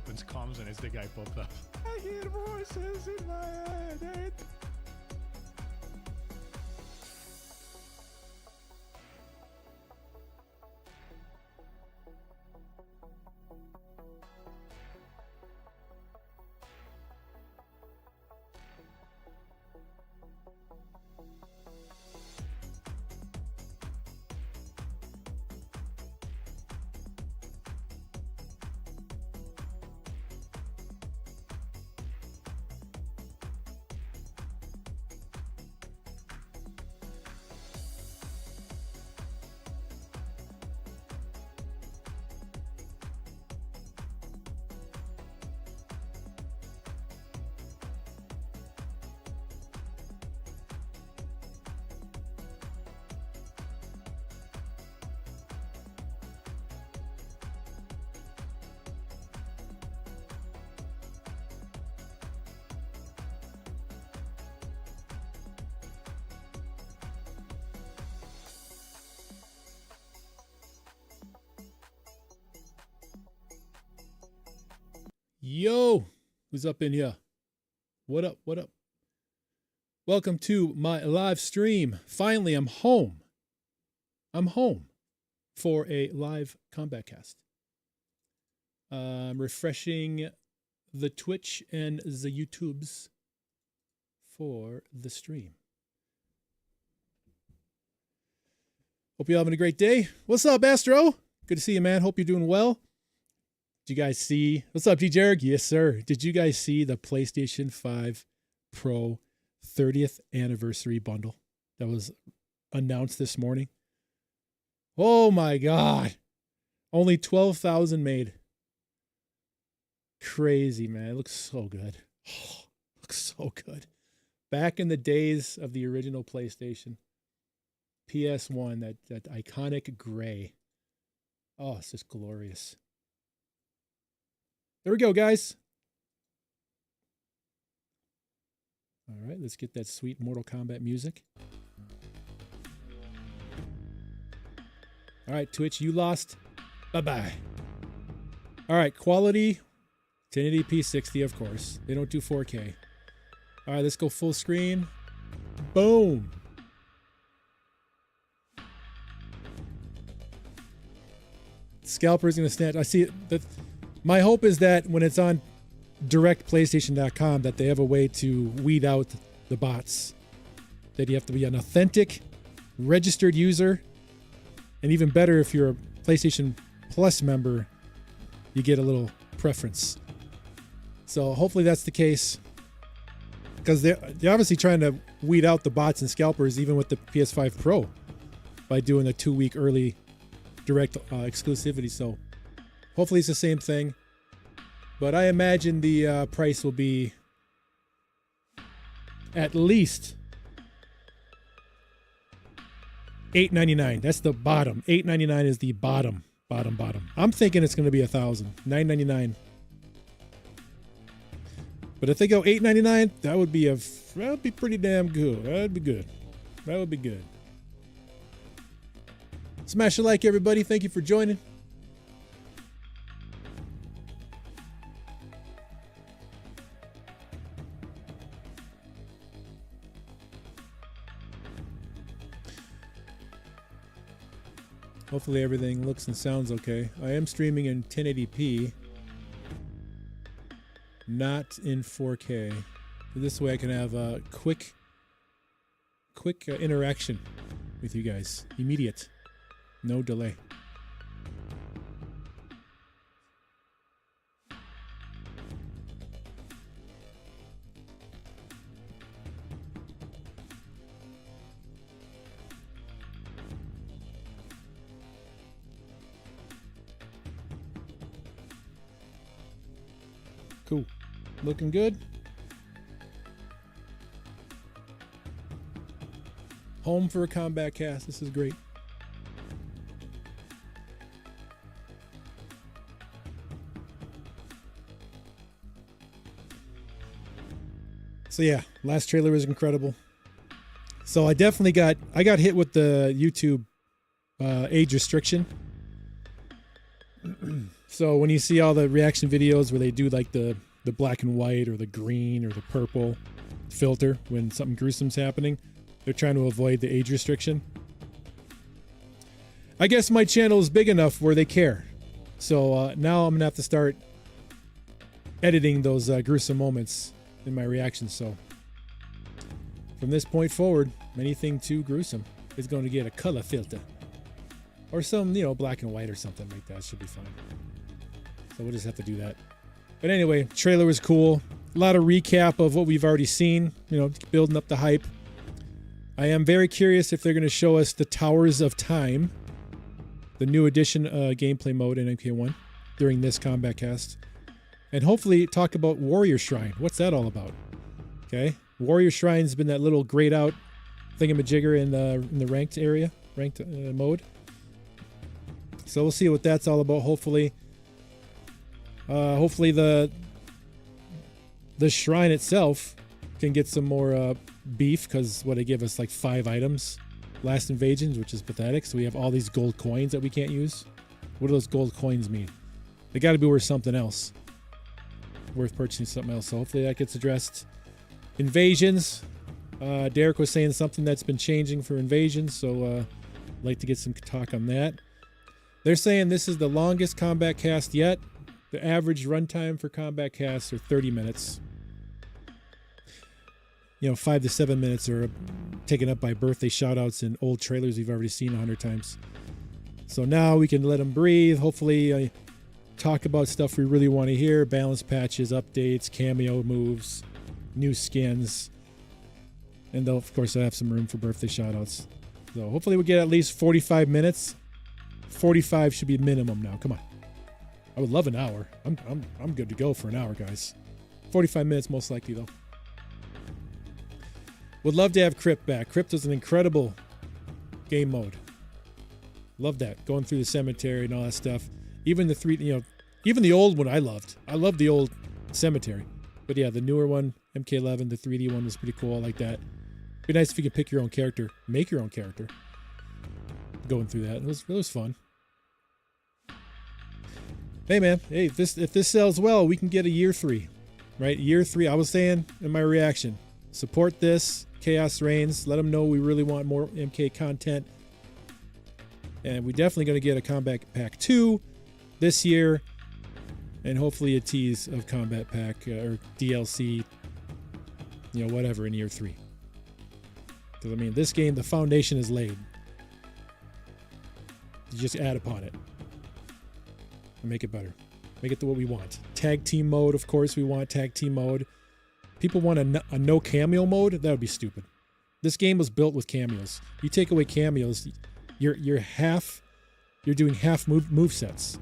opens, comes, and it's the guy popped up. I hear voices in my head. Yo, who's up in here? What up? What up? Welcome to my live stream. Finally, I'm home. I'm home for a live Kombat Kast. I'm refreshing the Twitch and the YouTubes for the stream. Hope you're having a great day. What's up, Astro? Good to see you, man. Hope you're doing well. Did you guys see? What's up, G-Jerg? Yes, sir. Did you guys see the PlayStation 5 Pro 30th anniversary bundle that was announced this morning? Oh my God. Only 12,000 made. Crazy, man. It looks so good. Oh, looks so good. Back in the days of the original PlayStation, PS1, that iconic gray. Oh, it's just glorious. There we go, guys. All right, let's get that sweet Mortal Kombat music. All right, Twitch, you lost. Bye-bye. All right, quality, 1080p 60, of course. They don't do 4K. All right, let's go full screen. Boom. Scalper's going to snatch. I see it. My hope is that when it's on directplaystation.com that they have a way to weed out the bots. That you have to be an authentic, registered user. And even better, if you're a PlayStation Plus member, you get a little preference. So hopefully that's the case. Because they're obviously trying to weed out the bots and scalpers even with the PS5 Pro by doing a 2-week early direct exclusivity. So hopefully it's the same thing. But I imagine the price will be at least $8.99. That's the bottom. $8.99 is the bottom. I'm thinking it's going to be $1,000. $9.99. But if they go $8.99, that would be pretty damn good. That'd be good. That would be good. Smash a like, everybody. Thank you for joining. Hopefully everything looks and sounds okay. I am streaming in 1080p, not in 4K. This way I can have a quick interaction with you guys. Immediate. No delay. Cool. Looking good. Home for a Kombat Kast. This is great. So yeah, last trailer was incredible. So I definitely got hit with the YouTube age restriction. So when you see all the reaction videos where they do like the black and white or the green or the purple filter when something gruesome's happening, they're trying to avoid the age restriction. I guess my channel is big enough where they care. So now I'm gonna have to start editing those gruesome moments in my reactions. So from this point forward, anything too gruesome is going to get a color filter or some, black and white or something like that. Should be fine. So we'll just have to do that. But anyway, trailer was cool. A lot of recap of what we've already seen, building up the hype. I am very curious if they're going to show us the Towers of Time, the new edition gameplay mode in MK1 during this Kombat Kast. And hopefully talk about Warrior Shrine. What's that all about? Okay. Warrior Shrine's been that little grayed out thingamajigger in the ranked area, ranked mode. So we'll see what that's all about. Hopefully the shrine itself can get some more beef, because they give us like 5 items last invasions, which is pathetic. So we have all these gold coins that we can't use. What do those gold coins mean? They got to be worth something else, worth purchasing something else. So hopefully that gets addressed. Invasions, Derek was saying something that's been changing for invasions, so I'd like to get some talk on that. They're saying this is the longest Kombat Kast yet. The average runtime for Kombat Kasts are 30 minutes. 5 to 7 minutes are taken up by birthday shoutouts and old trailers we've already seen 100 times. So now we can let them breathe. Hopefully talk about stuff we really want to hear. Balance patches, updates, cameo moves, new skins. And they'll, of course, have some room for birthday shoutouts. So hopefully we'll get at least 45 minutes. 45 should be minimum now. Come on. I would love an hour. I'm good to go for an hour, guys. 45 minutes most likely, though. Would love to have Crypt back. Crypt was an incredible game mode. Love that. Going through the cemetery and all that stuff. Even the even the old one I loved. I loved the old cemetery. But yeah, the newer one, MK11, the 3D one was pretty cool. I like that. It'd be nice if you could pick your own character. Make your own character. Going through that. It was fun. Hey man, if this sells well, we can get a year 3. Right? Year 3. I was saying in my reaction, support this. Chaos Reigns. Let them know we really want more MK content. And we're definitely going to get a Kombat Pack 2 this year. And hopefully a tease of Kombat Pack or DLC, whatever, in year 3. Because, this game, the foundation is laid. You just add upon it. And make it better. Make it to what we want. Tag team mode, of course, we want tag team mode. People want a no cameo mode? That would be stupid. This game was built with cameos. You take away cameos, you're doing half move sets.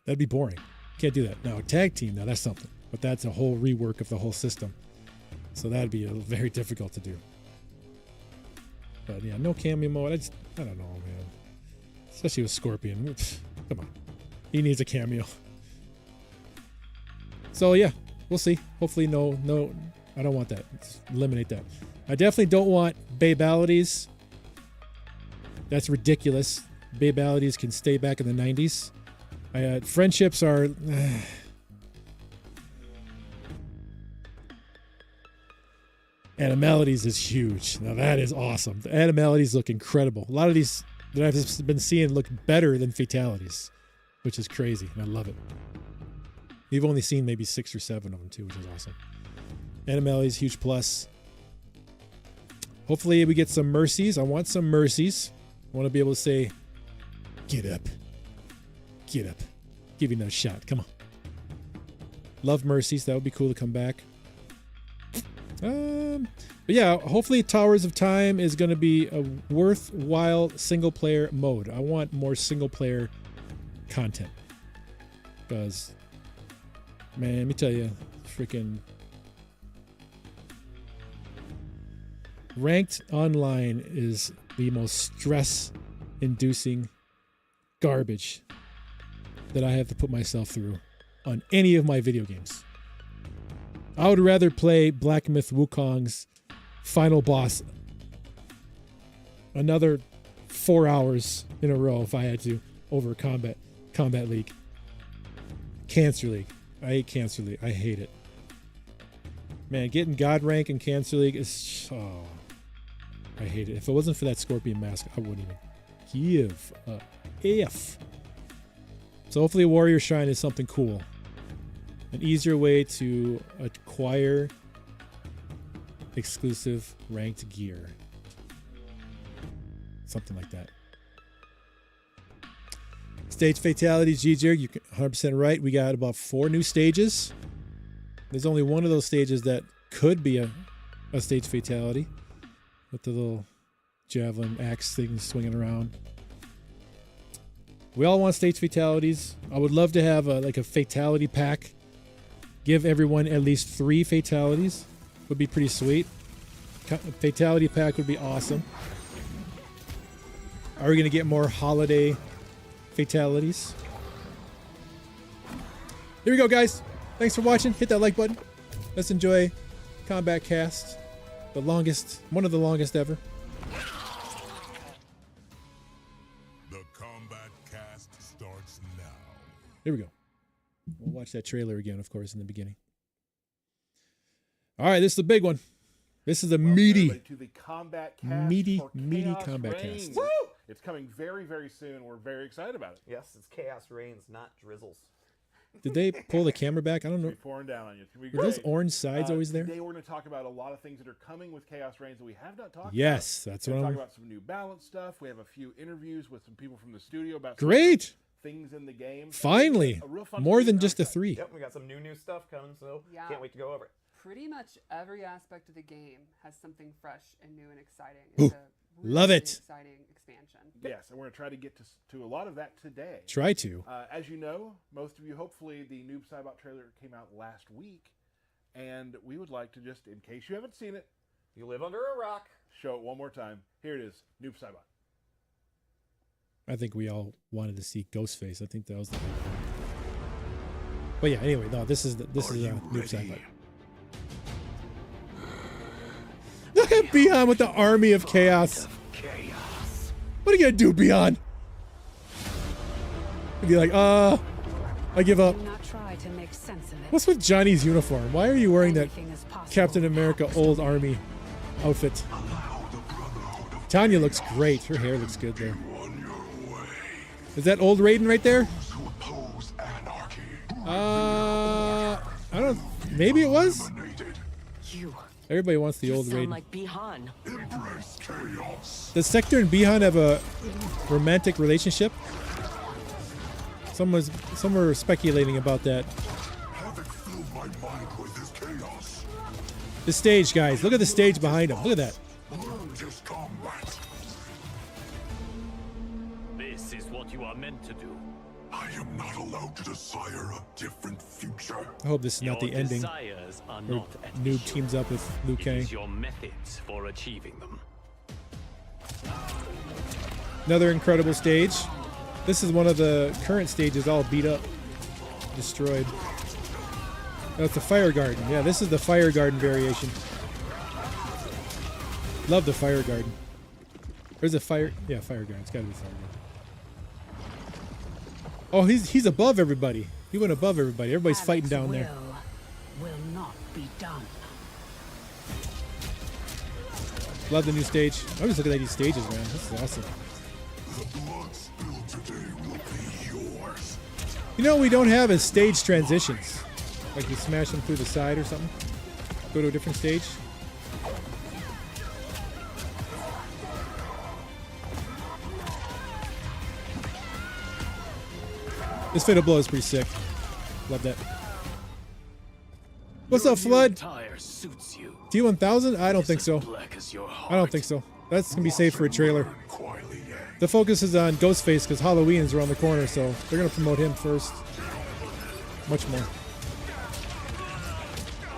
That'd be boring. Can't do that. Now, tag team, now that's something. But that's a whole rework of the whole system. So that'd be very difficult to do. But yeah, no cameo mode. I don't know, man. Especially with Scorpion. Come on. He needs a cameo. So yeah, we'll see. Hopefully no, I don't want that. Let's eliminate that. I definitely don't want babalities. That's ridiculous. Babalities can stay back in the 90s. Friendships are... Animalities is huge. Now that is awesome. The animalities look incredible. A lot of these that I've been seeing look better than fatalities, which is crazy, and I love it. We've only seen maybe 6 or 7 of them too, which is awesome. Animalities, huge plus. Hopefully we get some mercies. I want some mercies. I want to be able to say, get up. Get up. Give you another shot. Come on. Love mercies. That would be cool to come back. But yeah, hopefully Towers of Time is going to be a worthwhile single-player mode. I want more single-player content. Because, man, let me tell you, freaking... Ranked online is the most stress-inducing garbage that I have to put myself through on any of my video games. I would rather play Black Myth Wukong's final boss another 4 hours in a row if I had to over Kombat Combat League. Cancer League. I hate Cancer League. I hate it. Man, getting God rank in Cancer League is... Oh, I hate it. If it wasn't for that Scorpion mask, I wouldn't even give a F. So hopefully Warrior Shrine is something cool. An easier way to acquire exclusive ranked gear. Something like that. Stage fatalities, GJ, you're 100% right. We got about 4 new stages. There's only one of those stages that could be a stage fatality with the little javelin axe thing swinging around. We all want stage fatalities. I would love to have like a fatality pack. Give everyone at least 3 fatalities. Would be pretty sweet. Fatality pack would be awesome. Are we going to get more holiday fatalities? Here we go, guys. Thanks for watching. Hit that like button. Let's enjoy Kombat Kast. The longest, one of the longest ever. The Kombat Kast starts now. Here we go. We'll watch that trailer again, of course, in the beginning. All right, this is the big one. This is a meaty to the Kombat Kast meaty Chaos Kombat Reigns. Kast. Woo! It's coming very, very soon. We're very excited about it. Yes, it's Chaos Reigns, not Drizzles. Did they pull the camera back? I don't know. It's pouring down on you. It's gonna be Were those great. orange sides always there? Today we're going to talk about a lot of things that are coming with Chaos Reigns that we have not talked Yes, about. that's We're what going I'm... to talk about some new balance stuff. We have a few interviews with some people from the studio about Great! some things in the game. Finally! A real fun More than thing. just the 3. Yep, we got some new stuff coming, so can't wait to go over it. Pretty much every aspect of the game has something fresh and new and exciting. Ooh, It's a really, love really it. exciting expansion. Yes, and we're going to try to get to a lot of that today. Try to. As you know, most of you, hopefully, the Noob Saibot trailer came out last week, and we would like to just, in case you haven't seen it, You live under a rock. show it one more time. Here it is, Noob Saibot. I think we all wanted to see Ghostface. I think that was the... But yeah, anyway, no, this is Noob Saibot. Look at Beyond with the army of chaos. What are you gonna do, Beyond? He'd be like, I give up. Do not try to make sense of it. What's with Johnny's uniform? Why are you wearing that Anything is possible. Captain America old army outfit? Tanya looks great. Her hair looks good there. Is that old Raiden right there? I don't. Maybe it was. You Everybody wants the old sound Raiden. like Bihan. Does Sector and Bihan have a romantic relationship? Some were speculating about that. The stage, guys. Look at the stage behind him. Look at that. This is what you are meant to do. I am not allowed to desire a different future. I hope this is not the Your ending. desires are Where not at Noob issue. teams up with Liu It Kang. is your methods for achieving them. Another incredible stage. This is one of the current stages all beat up, destroyed. That's the Fire Garden. Yeah, this is the Fire Garden variation. Love the Fire Garden. Where's the fire? Yeah, Fire Garden. It's gotta be Fire Garden. Oh, he's above everybody. He went above everybody. Everybody's fighting down there. Will not be done. Love the new stage. I'm just looking at these stages, man. This is awesome. The blood spilled today will be yours. You know, we don't have is stage transitions. Like you smash them through the side or something. Go to a different stage. This fatal blow is pretty sick. Love that. What's up, Flood? Tire suits you. T1000? I don't think so. Black as your heart. I don't think so. That's gonna be safe for a trailer. Quietly, Yang. The focus is on Ghostface because Halloween is around the corner, so they're gonna promote him first. Much more.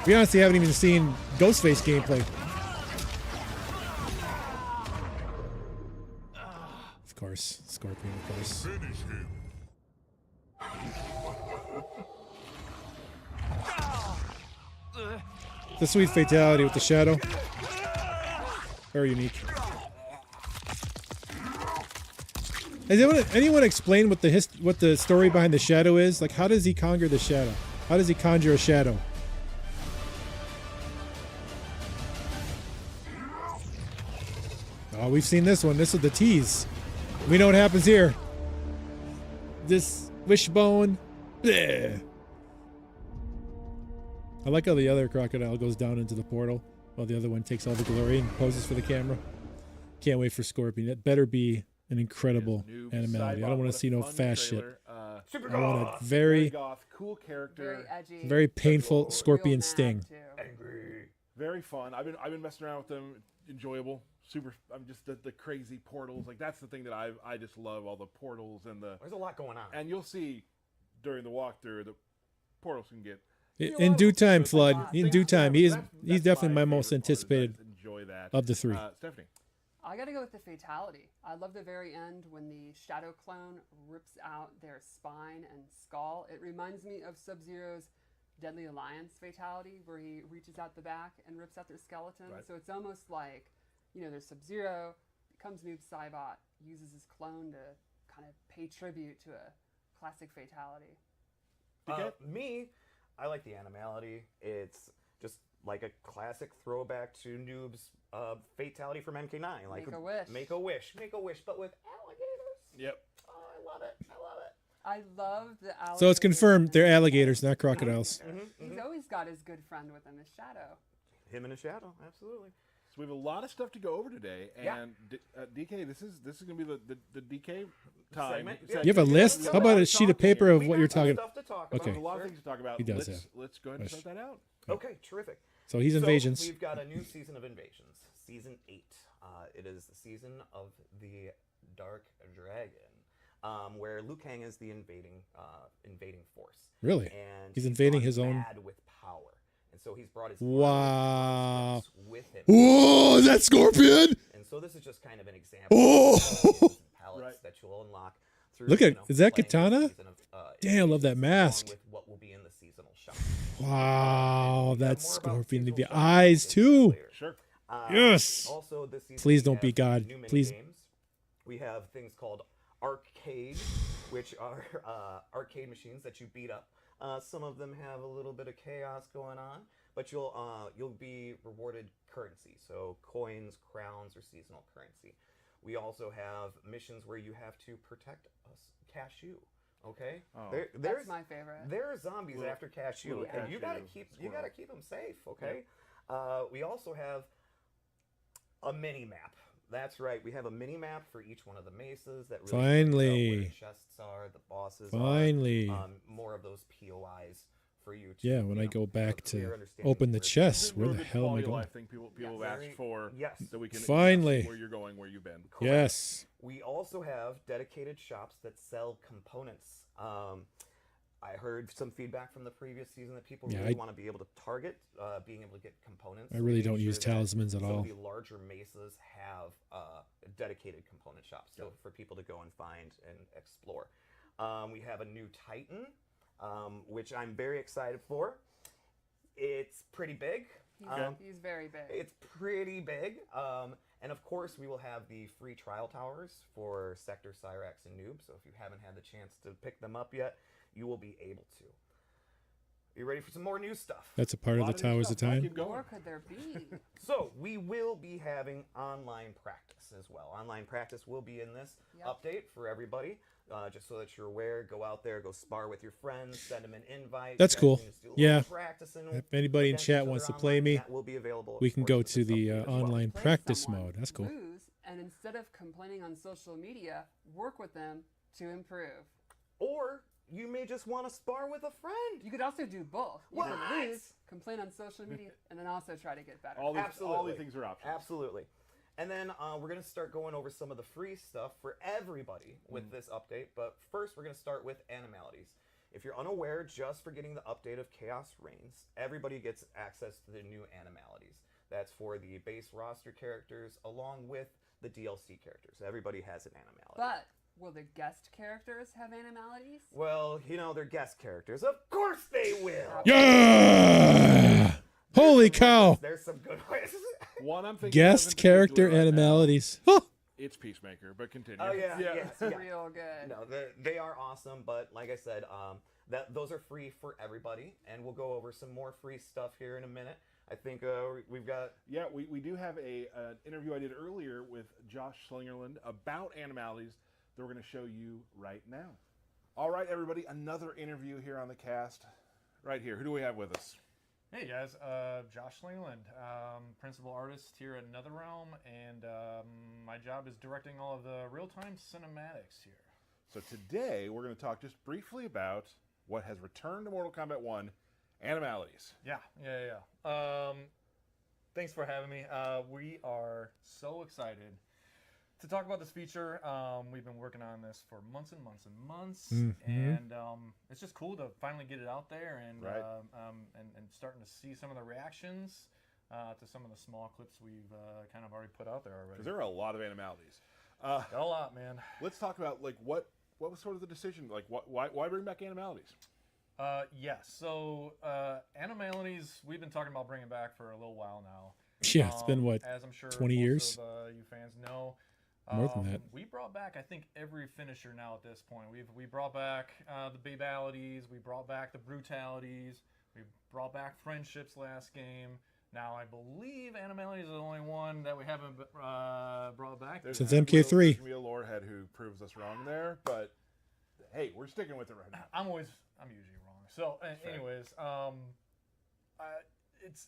We honestly haven't even seen Ghostface gameplay. Of course, Scorpion, of course. Finish him. The sweet fatality with the shadow. Very unique. Has anyone explain what the story behind the shadow is? Like, how does he conjure the shadow? How does he conjure a shadow? Oh, we've seen this one. This is the tease. We know what happens here. This wishbone. Bleh. I like how the other crocodile goes down into the portal while the other one takes all the glory and poses for the camera. Can't wait for Scorpion. It better be an incredible animality. I don't want to see no fast shit. I want a very goth, cool character, Very edgy. very painful Real scorpion mad, sting. too. very fun. I've been messing around with them. Enjoyable. Super. I'm just the crazy portals. Like that's the thing that I just love, all the portals and the. There's a lot going on. And you'll see during the walkthrough the portals can get. In due time, Flood. In due time. He's That's definitely my favorite most part, is I anticipated enjoy that. of the three. Stephanie. I gotta go with the fatality. I love the very end when the shadow clone rips out their spine and skull. It reminds me of Sub-Zero's Deadly Alliance fatality, where he reaches out the back and rips out their skeleton. Right. So it's almost like, there's Sub-Zero, becomes Noob Saibot, uses his clone to kind of pay tribute to a classic fatality. Me, I like the animality. It's just like a classic throwback to Noob's fatality from MK9. Like Make a wish. Make a wish. Make a wish, but with alligators. Yep. Oh, I love it. I love it. I love the alligators. So it's confirmed in they're this alligators, game. not crocodiles. He's always got his good friend with him, his shadow. Him in a shadow, absolutely. So we have a lot of stuff to go over today, Yeah. and DK, this is going to be the DK time. Segment. You have a list? How about a sheet of paper of what you're talking Stuff to talk about. Okay. There's a lot of things to talk about. He does, Let's go ahead and start that out. Okay, terrific. So he's Invasions. So we've got a new season of Invasions, season 8. It is the season of the Dark Dragon, where Liu Kang is the invading force. Really? And He's invading gone his own- mad with power, and so he's brought his Wow. army with him. Oh, is that Scorpion? And so this is just kind of an example Oh! of palettes Right. that you'll unlock through. Look at- is that playing this Katana? season of, Damn, love that Invasions, mask. along with what will be in the seasonal shop. Wow, that's More about Scorpion. seasonal The shopping eyes, is too. later. Sure. Yes. Also, this season Please we don't be have God. new mini Please. games. We have things called arcade, which are arcade machines that you beat up. Some of them have a little bit of chaos going on, but you'll be rewarded currency, so coins, crowns, or seasonal currency. We also have missions where you have to protect a cashew. Okay, Oh. That's my favorite. There are zombies after cashew, little and you gotta cashew keep squirrel. them safe. Okay. We also have a mini map. That's right. We have a mini map for each one of the mesas that really Finally. shows where the chests are, the bosses Finally. are. More of those POIs for you. To, Yeah, when I go back to open the chest, where the hell am I going? Life thing people have asked for. Yes. That we can Finally. see where you're going, where you've been. Yes. We also have dedicated shops that sell components. I heard some feedback from the previous season that people Yeah, really I- want to be able to target being able to get components. I So really make don't use sure that talismans at some all. of the larger mesas have dedicated component shops, so for people to go and find and explore. We have a new Titan, which I'm very excited for. It's pretty big. He's very big. It's pretty big. And of course, we will have the free trial towers for Sector, Cyrax, and Noob. So if you haven't had the chance to pick them up yet, you will be able to. You ready for some more new stuff? That's a part of the Towers of Time. Keep going. More could there be? So we will be having online practice as well. Online practice will be in this update for everybody. Just so that you're aware, go out there, go spar with your friends, send them an invite. That's You guys cool. can just do a little Yeah. practicing If anybody in against chat each wants to other play online, me, that will be available, we of can course, go with to this the update as well. online Play practice someone, mode. That's cool. Lose, and instead of complaining on social media, work with them to improve. Or you may just want to spar with a friend. You could also do both. You What? could lose, complain on social media, and then also try to get better. All these Absolutely. things are options. Absolutely. And then we're going to start going over some of the free stuff for everybody with this update. But first, we're going to start with animalities. If you're unaware, just for getting the update of Chaos Reigns, everybody gets access to the new animalities. That's for the base roster characters along with the DLC characters. Everybody has an animality. But will the guest characters have animalities? Well, they're guest characters. Of course they will. Yeah! Holy cow! There's some good ways. One I'm thinking of Guest in character particular right now animalities. Huh. it's Peacemaker, but continue. Oh yeah, yes, yeah. Real good. No, they are awesome, but like I said, those are free for everybody, and we'll go over some more free stuff here in a minute. I think we've got. Yeah, we do have an interview I did earlier with Josh Slingerland about Animalities that we're going to show you right now. All right, everybody, another interview here on the cast. Right here. Who do we have with us? Hey guys, Josh Slingerland, principal artist here at NetherRealm, and my job is directing all of the real-time cinematics here. So today we're going to talk just briefly about what has returned to Mortal Kombat 1, Animalities. Yeah. Thanks for having me. We are so excited to talk about this feature. We've been working on this for months and months and months, and it's just cool to finally get it out there and Right. and starting to see some of the reactions to some of the small clips we've kind of already put out there already. Because there are a lot of Animalities. Got a lot, man. Let's talk about like what was sort of the decision? Like why bring back Animalities? So Animalities, we've been talking about bringing back for a little while now. Yeah, it's been what, as I'm sure 20 most years? of you fans know. More than that. We brought back, I think, every finisher now at this point. We brought back the babalities, we brought back the brutalities, we brought back friendships last game. Now I believe Animalities is the only one that we haven't brought back. Since There's MK3. There's gonna be a lorehead who proves us wrong there, but hey, we're sticking with it right now. I'm usually wrong. So, anyways, it's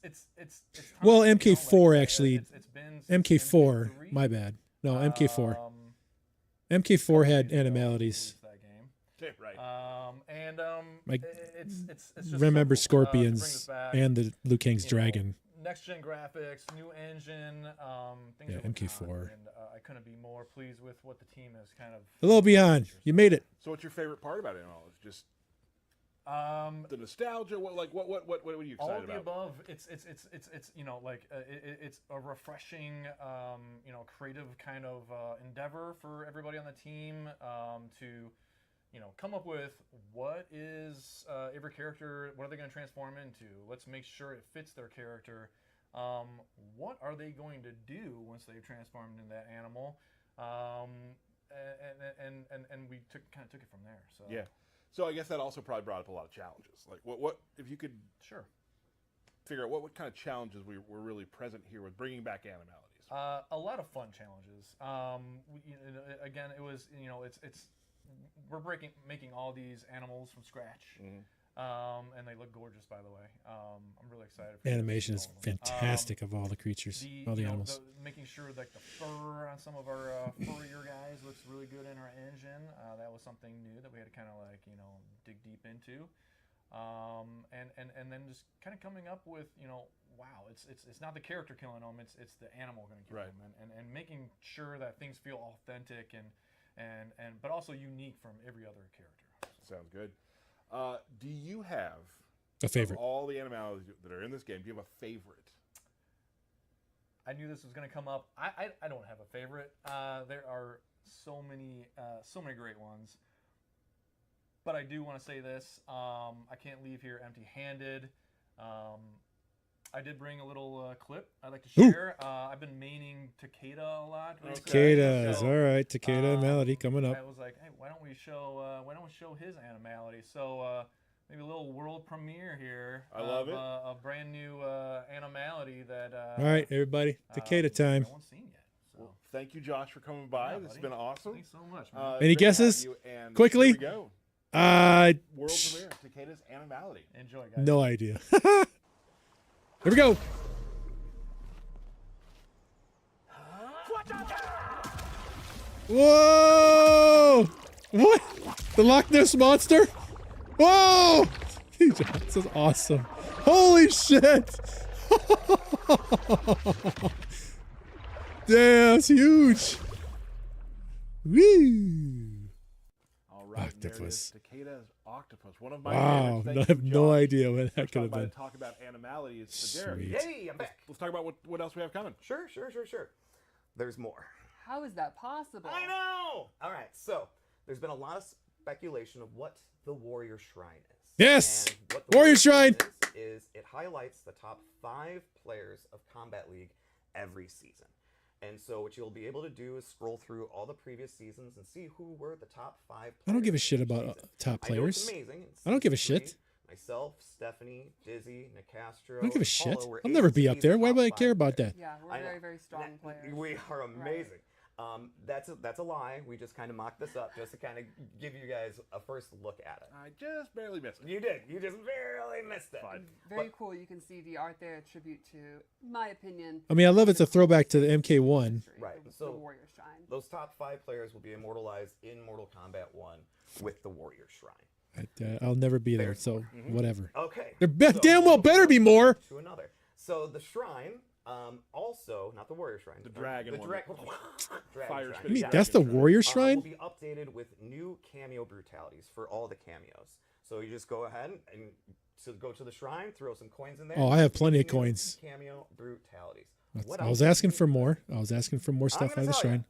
time, Well, you know, MK4 like, actually. it's been since MK4. MK3. My bad. No, MK4. Couple MK4 had years ago, animalities. released that game. Okay, right. It's just Remember so cool, to bring Scorpions this back. and the Liu Kang's You know, dragon. Next gen graphics, new engine, things Yeah, that look MK4. good, and I couldn't be more pleased with what the team has kind of. A little beyond. You made it. So what's your favorite part about Animalities? Just Um, the nostalgia. What are you all excited of the about? above. It's you know, like it's a refreshing you know, creative kind of endeavor for everybody on the team to, you know, come up with what is every character, what are they going to transform into? Let's make sure it fits their character. What are they going to do once they've transformed into that animal? And we kind of took it from there. So Yeah. So I guess that also probably brought up a lot of challenges. Like what if you could sure. figure out what kind of challenges were really present here with bringing back Animalities? A lot of fun challenges. Again, it was, you know, it's we're making all these animals from scratch, and they look gorgeous, by the way. I'm really excited. For Animation is all of them. fantastic of all the creatures, all the you know, animals. making sure like the fur on some of our furrier guys looks really good in our engine. That was something new that we had to kind of like, you know, dig deep into. And then just kind of coming up with, you know, wow, it's not the character killing them, it's the animal going to kill Right. them, and making sure that things feel authentic and but also unique from every other character. Sounds good. Do you have A favorite. of all the Animalities that are in this game? Do you have a favorite? I knew this was going to come up. I don't have a favorite. There are so many great ones. But I do want to say this. I can't leave here empty-handed. I did bring a little clip I'd like to share. I've been maining Takeda a lot. Takeda's. So, All right. Takeda and Melody coming up. I was like, hey, why don't we show his animality? So maybe a little world premiere here. I love it. A brand new animality that. All right, everybody. Takeda time. No one's seen yet. So. Well, thank you, Josh, for coming by. Yeah, this has buddy. been awesome. Thanks so much, man. Any Great to have guesses? you, and Quickly? Here we go. World premiere. Takeda's Animality. Enjoy, guys. No idea. Here we go. Whoa! What? The Loch Ness Monster? Whoa! This is awesome. Holy shit! Damn, it's huge. Woo! All right, and there it Octopus. is. Takeda's Octopus. One of my Wow, favorites. I Thank have you, no Josh. idea what that Let's could have talk about been. it, talk about Animalities. So Derek, Sweet. Yay, I'm back. let's talk about what else we have coming. Sure. There's more. How is that possible? I know! All right, so there's been a lot of speculation of what the Warrior Shrine is. Yes! And what the Warrior Shrine! is it highlights the top 5 players of Combat League every season. And so what you'll be able to do is scroll through all the previous seasons and see who were the top 5 players. I don't give a shit each about season. top I know players. it's amazing. I don't give a Season shit. 3, myself, Stephanie, Dizzy, Nicastro, I don't give a and shit. Paulo were I'll able never to be up the there. Why top would I 5 care about players. that? Yeah, we're I know. very, very strong players. We are amazing. That's a lie. We just kind of mocked this up just to kind of give you guys a first look at it. I just barely missed it. You did. You just barely missed it. Fine. Very cool. You can see the art there, a tribute to, in my opinion. I mean, I love it's a throwback to the MK1. Right. The So Warrior Shrine. those top 5 players will be immortalized in Mortal Kombat 1 with the Warrior Shrine. I'll never be there, There's so whatever. Okay. There so damn well better be more. To another. So the shrine, also not the Warrior Shrine, The dragon the one. dragon Fire shrine. spitting I mean, dragon that's the shrine. Warrior Will Shrine? be updated with new cameo brutalities for all the cameos. So you just go ahead and go to the shrine, throw some coins in there. Oh, I have plenty of new coins. Cameo brutalities. I was asking for more. I was asking for more I'm stuff out gonna of the tell ya. shrine.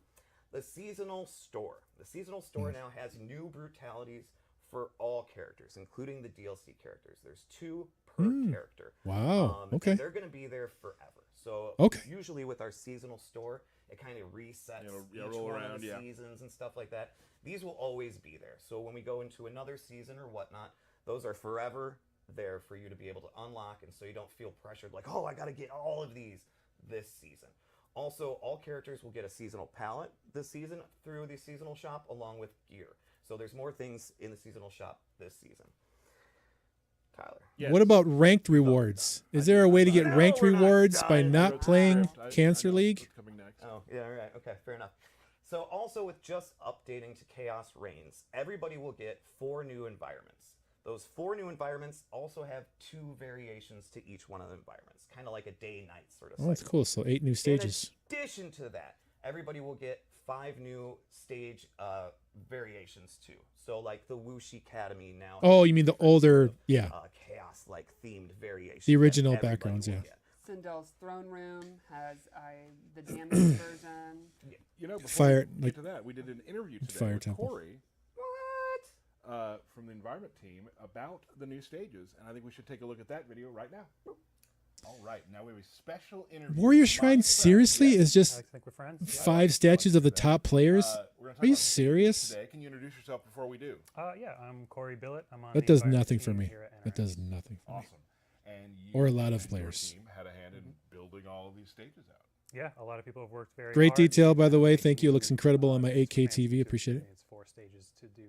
The seasonal store. The seasonal store now has new brutalities for all characters, including the DLC characters. There's 2 per character. Wow. And Okay. they're going to be there forever. So Okay. usually with our seasonal store, it kind of resets It'll each roll one around, of the yeah. seasons and stuff like that. These will always be there. So when we go into another season or whatnot, those are forever there for you to be able to unlock, and so you don't feel pressured like, oh, I got to get all of these this season. Also, all characters will get a seasonal palette this season through the seasonal shop along with gear. So there's more things in the seasonal shop this season. Tyler. Yes. What about ranked rewards? Is there a way to get No, ranked we're not rewards by done. not playing I Cancer know League? what's coming next. Oh, yeah, right. Okay, fair enough. So also with just updating to Chaos Reigns, everybody will get 4 new environments. Those 4 new environments also have 2 variations to each one of the environments, kind of like a day-night sort of Oh, that's cycle. cool. So 8 new stages. In addition to that, everybody will get 5 new stage variations too. So like the Woosh Academy now. Oh, has you mean the different older, sort of, yeah. chaos-like themed variations. The that original everybody backgrounds, will yeah. get. Sindel's throne room has the damaged version. You know, before Fire- we like- get to that, we did an interview today Fire with Temple. Corey What? from the environment team about the new stages, and I think we should take a look at that video right now. All right, now we have a special interview. Warrior with Shrine my seriously friend. is just I think we're friends. 5 statues of the top players? We're gonna talk Are you about stages serious? Today. Can you introduce yourself before we do? Yeah, I'm Corey Billett. I'm on That the does environment nothing for team me. here at That NRS. does nothing for me. Awesome. And you Or a lot of and your players. team had a hand in building all of these stages out. Yeah, a lot of people have worked very Great hard detail, by the way. making Thank you. It looks the, incredible on my 8K expansive TV. Appreciate it. experience. 4 stages to do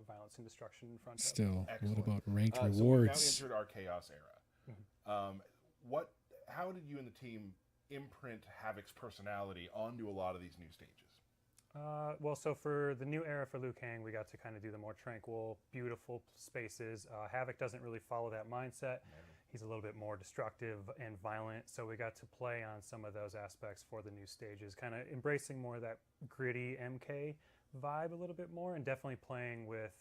violence and destruction in front of. Still, Excellent. what about ranked So we've rewards? now entered our chaos era. How did you and the team imprint Havoc's personality onto a lot of these new stages? Well, so for the new era for Liu Kang, we got to kind of do the more tranquil, beautiful spaces. Havoc doesn't really follow that mindset. He's a little bit more destructive and violent, so we got to play on some of those aspects for the new stages, kind of embracing more of that gritty MK vibe a little bit more, and definitely playing with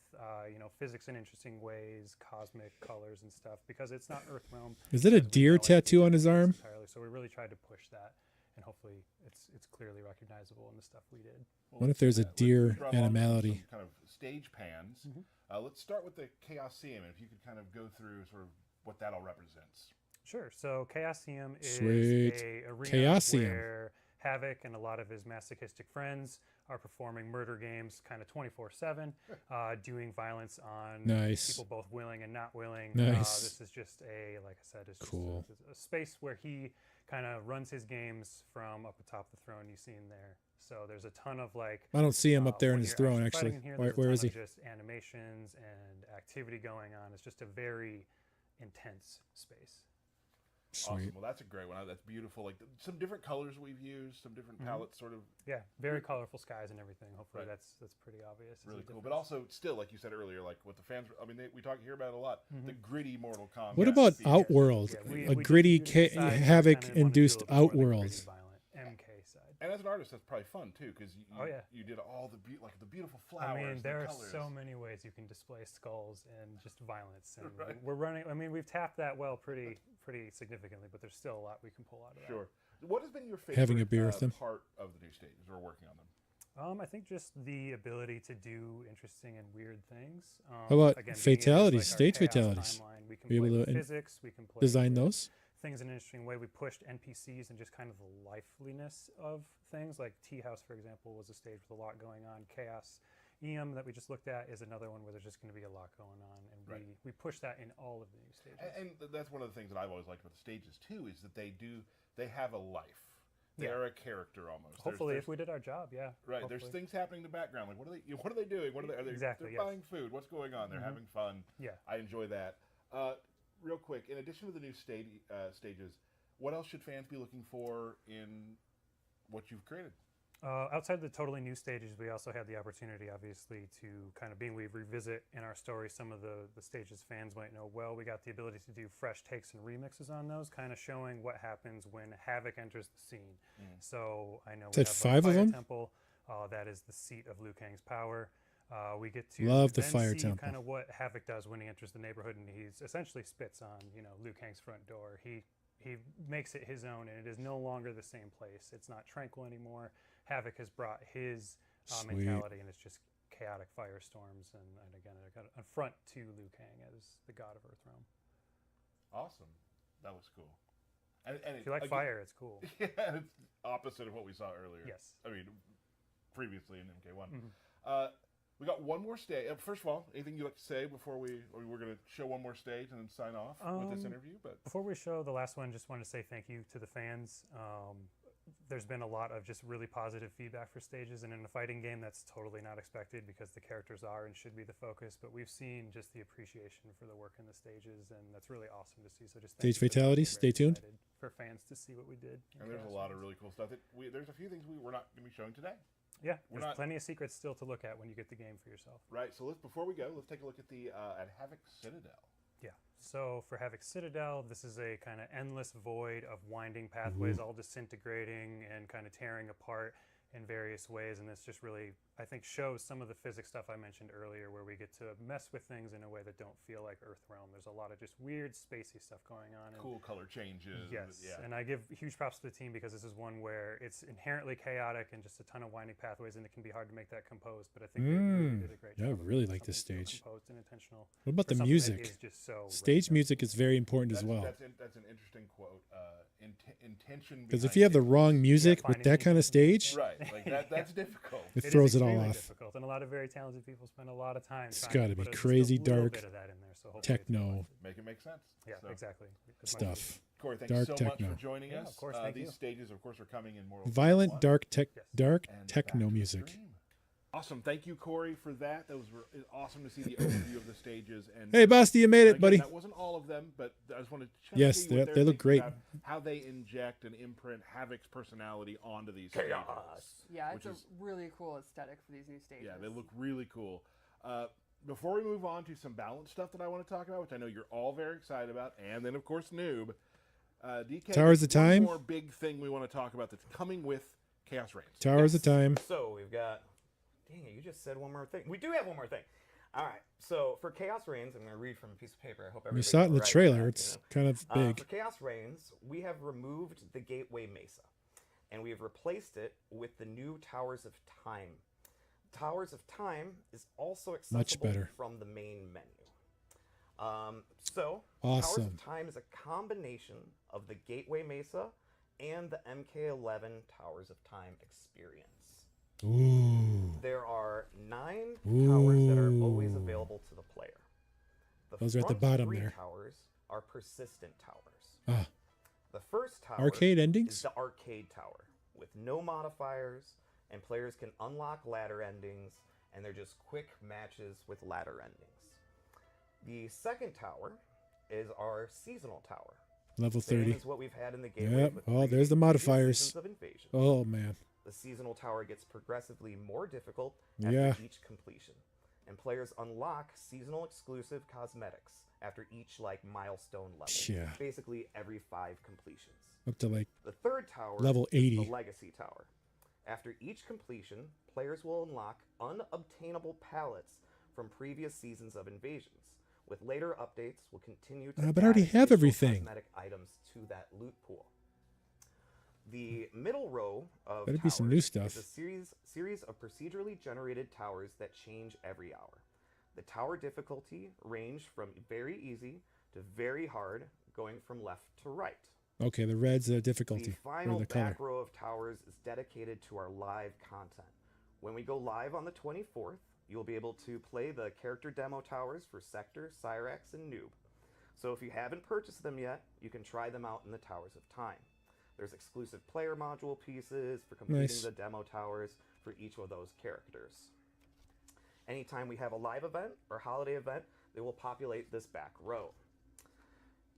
physics in interesting ways, cosmic colors and stuff, because it's not Earthrealm. Is it a as we deer know it tattoo on his arm? entirely. So we really tried to push that, and hopefully it's clearly recognizable in the stuff we did. What if there's a deer Let's run on animality? some kind of stage pans. Let's start with the Chaosium, and if you could kind of go through sort of what that all represents. Sure. So Chaosium is Sweet. a arena Chaosium. where Havoc and a lot of his masochistic friends are performing murder games kind of 24/7, doing violence on Nice. people both willing and not willing. Nice. This is just like I said, it's Cool. just a space where he kind of runs his games from up atop the throne you see in there. So there's a ton of like. I don't see him up there in when his you're throne, fighting actually. in here, Where, there's a where ton is he? of just animations and activity going on. It's just a very intense space. Awesome. Sweet. Well, that's a great one. That's beautiful. Like some different colors we've used, some different palettes, sort of Yeah, very colorful skies and everything. Hopefully Right. that's pretty obvious. as a really cool. But difference. also, still, like you said earlier, like what the fans. I mean, we talk here about it a lot. The gritty Mortal Kombat. What about feel. Outworld? Yeah, A we gritty did the side where we kinda Havoc-induced wanted to do a little bit more of the Outworld. gritty, violent MK side. And as an artist, that's probably fun too, because you, Oh, yeah. you did all the the beautiful flowers. I mean, there the are colors. so many ways you can display skulls and just violence. And Right. we're running. I mean, we've tapped that well pretty significantly, but there's still a lot we can pull out of that. Sure. What has been your favorite Having a beer with them. part of the new stages or working on them? I think just the ability to do interesting and weird things. How about again, being able to, fatalities, like, our stage chaos fatalities? timeline, we can Be able play with to physics. We can play Design with those? things in an interesting way. We pushed NPCs and just kind of the liveliness of things. Like Tea House, for example, was a stage with a lot going on. Chaos EM that we just looked at is another one where there's just going to be a lot going on, and we push that in all of the new stages. And that's one of the things that I've always liked about the stages too, is that they have a life. They're a character almost. Hopefully, if we did our job, yeah. Right. Hopefully. There's things happening in the background. Like what are they doing? What are they? Exactly. They're buying food. What's going on? They're having fun. Yeah. I enjoy that. Real quick, in addition to the new stages, what else should fans be looking for in what you've created? Outside the totally new stages, we also had the opportunity, obviously, to kind of we revisit in our story some of the stages fans might know well. We got the ability to do fresh takes and remixes on those, kind of showing what happens when Havoc enters the scene. So I know we have five a of fire them? temple. That is the seat of Liu Kang's power. We get to Love the then fire see temple. kind of what Havoc does when he enters the neighborhood, and he's essentially spits on Liu Kang's front door. He makes it his own, and it is no longer the same place. It's not tranquil anymore. Havoc has brought his mentality, and it's just chaotic firestorms, and again, a front to Liu Kang as the god of Earthrealm. Awesome. That was cool. And If you like fire, it's cool. Yeah, it's opposite of what we saw earlier. Yes. I mean, previously in MK1. We got one more stage. First of all, anything you'd like to say before we're going to show one more stage and then sign off with this interview? But before we show the last one, just want to say thank you to the fans. There's been a lot of just really positive feedback for stages, and in a fighting game, that's totally not expected because the characters are and should be the focus. But we've seen just the appreciation for the work in the stages, and that's really awesome to see. So just Stage fatalities. Stay tuned. For fans to see what we did. And there's a lot of really cool stuff. There's a few things we're not going to be showing today. Yeah, there's plenty of secrets still to look at when you get the game for yourself. Right. So before we go, let's take a look at at Havoc Citadel. Yeah. So for Havoc Citadel, this is a kind of endless void of winding pathways, all disintegrating and kind of tearing apart in various ways. And this just really, I think, shows some of the physics stuff I mentioned earlier, where we get to mess with things in a way that don't feel like Earthrealm. There's a lot of just weird, spacey stuff going on. Cool color changes. Yes. Yeah. And I give huge props to the team because this is one where it's inherently chaotic and just a ton of winding pathways, and it can be hard to make that composed. But I think they really did a great job. I really like this stage. Composed and intentional. What about the music? Stage music is very important as well. That's an interesting quote. Intention. Because if you have the wrong music with that kind of stage, right, like that's difficult. It throws it all off. Difficult, and a lot of very talented people spend a lot of time. It's got to be crazy dark techno. Make it make sense. Yeah, exactly. Stuff. Corey, thank Dark you so techno. much for joining us. Of course, thank these you. stages, of course, are coming in more. Violent, dark and techno back to music. the stream. Awesome. Thank you, Corey, for that. That was awesome to see the overview of the stages. And Hey, Basti, you made it, again, buddy. That wasn't all of them, but I just wanted to check Yes, see what they they're look thinking great. about how they inject and imprint Havoc's personality onto these Chaos. stages. Yeah, it's Which a really cool aesthetic for these new stages. Yeah, they look really cool. Before we move on to some balance stuff that I want to talk about, which I know you're all very excited about, and then, of course, Noob, DK, Towers of one Time? more big thing we want to talk about that's coming with Chaos Reigns. Towers of Time. So we've got. Dang it! You just said one more thing. We do have one more thing. All right. So for Chaos Reigns, I'm going to read from a piece of paper. I hope everybody. You saw it in the can write trailer. that, It's kind of big. For Chaos Reigns, we have removed the Gateway Mesa, and we have replaced it with the new Towers of Time. Towers of Time is also accessible Much better. from the main menu. So Towers Awesome. of Time is a combination of the Gateway Mesa and the MK11 Towers of Time experience. Ooh. There are 9 towers that are always Ooh. available to the player. Those are at the front bottom 3 there. towers are persistent towers. Ah. The first tower Arcade endings? is the arcade tower with no modifiers, and players can unlock ladder endings, and they're just quick matches with ladder endings. The second tower is our seasonal tower. Level Same 30. as what we've had in the gateway. Yep. with Oh, previous there's the modifiers. seasons of Invasion. Oh, man. The seasonal tower gets progressively more difficult Yeah. after each completion, and players unlock seasonal exclusive cosmetics after each milestone level. Yeah. Basically every 5 completions. Up to like The third tower Level is 80. the Legacy Tower. After each completion, players will unlock unobtainable pallets from previous seasons of Invasions. With later updates, we'll continue to but I already add have additional everything. cosmetic items to that loot pool. The middle row of Better be some new towers stuff. is a series of procedurally generated towers that change every hour. The tower difficulty range from very easy to very hard, going from left to right. Okay, the red's the The difficulty. Or final the color. back row of towers is dedicated to our live content. When we go live on the 24th, you'll be able to play the character demo towers for Sector, Cyrax, and Noob. So if you haven't purchased them yet, you can try them out in the Towers of Time. There's exclusive player module pieces for completing Nice. the demo towers for each of those characters. Anytime we have a live event or holiday event, they will populate this back row.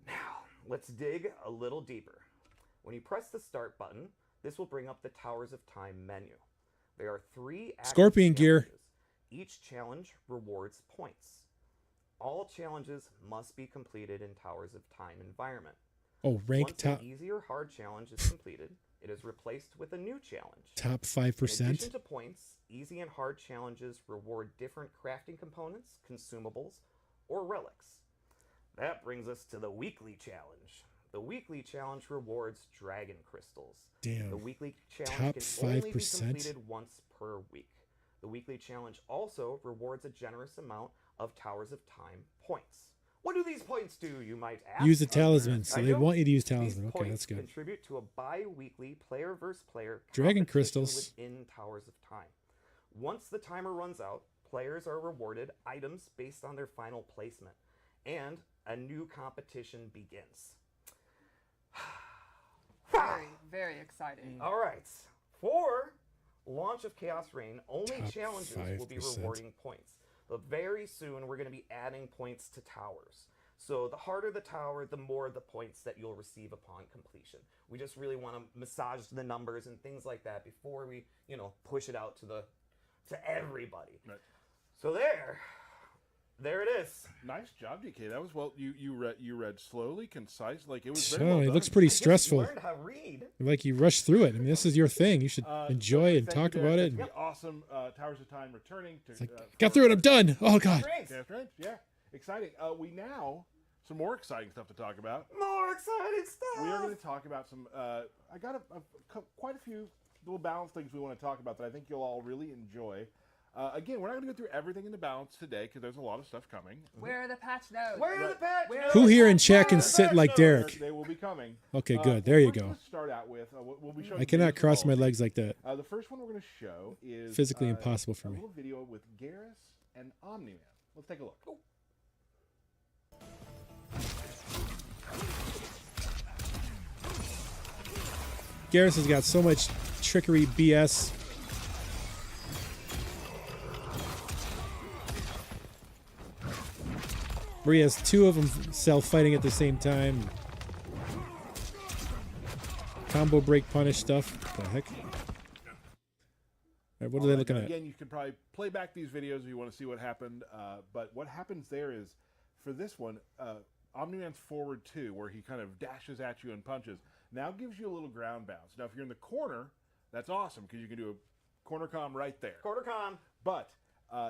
Now, let's dig a little deeper. When you press the start button, this will bring up the Towers of Time menu. There are 3 active Scorpion gear. challenges. Each challenge rewards points. All challenges must be completed in Towers of Time environment. Oh, rank Once top an easy or hard challenge is completed, it is replaced with a new challenge. top In 5%. addition to points, easy and hard challenges reward different crafting components, consumables, or relics. That brings us to the weekly challenge. The weekly challenge rewards dragon crystals. Damn. The weekly challenge Top can only be 5%? completed once per week. The weekly challenge also rewards a generous amount of Towers of Time points. What do these points do, you might ask? Use the talisman. So I they know. want you to use These talisman. Okay, points that's good. contribute to a bi-weekly player versus player Dragon competition crystals. within Towers of Time. Once the timer runs out, players are rewarded items based on their final placement, and a new competition begins. Very, very exciting. All right. For launch of Chaos Reign, only Top challenges will be 5%. rewarding points. But very soon, we're going to be adding points to towers. So the harder the tower, the more the points that you'll receive upon completion. We just really want to massage the numbers and things like that before we, push it out to everybody. Right. So there it is. Nice job, DK. That was well. You read slowly, concise. Like it was. So Very well it done. looks pretty I just stressful. learned how to read. Like you rush through it. I mean, this is your thing. You should enjoy it and Thank you, talk Derek. about it. That's the awesome Towers of Time returning to. Got through it. I'm done. Oh God. Great. Chaos Reign. Yeah, exciting. We now some more exciting stuff to talk about. More exciting stuff. We are going to talk about some. I got quite a few little balance things we want to talk about that I think you'll all really enjoy. Again, we're not going to go through everything in the balance today because there's a lot of stuff coming. Where are the patch notes? Where are the patch notes? Who here in chat can sit like Derek? They will be coming. Okay, good. There you we're go. gonna start out with. We'll be showing I cannot videos cross of my all of legs like that. these. The first one we're going to show is Physically impossible for a me. little video with Garrus and Omni-Man. Let's take a look. Garrus has got so much trickery BS. Where he has 2 of them self-fighting at the same time. Combo break punish stuff. What the heck? All right, what are they looking at? Again, you can probably play back these videos if you want to see what happened. But what happens there is, for this one, Omni-Man's forward 2, where he kind of dashes at you and punches, now gives you a little ground bounce. Now, if you're in the corner, that's awesome because you can do a corner comm right there. Quarter com. But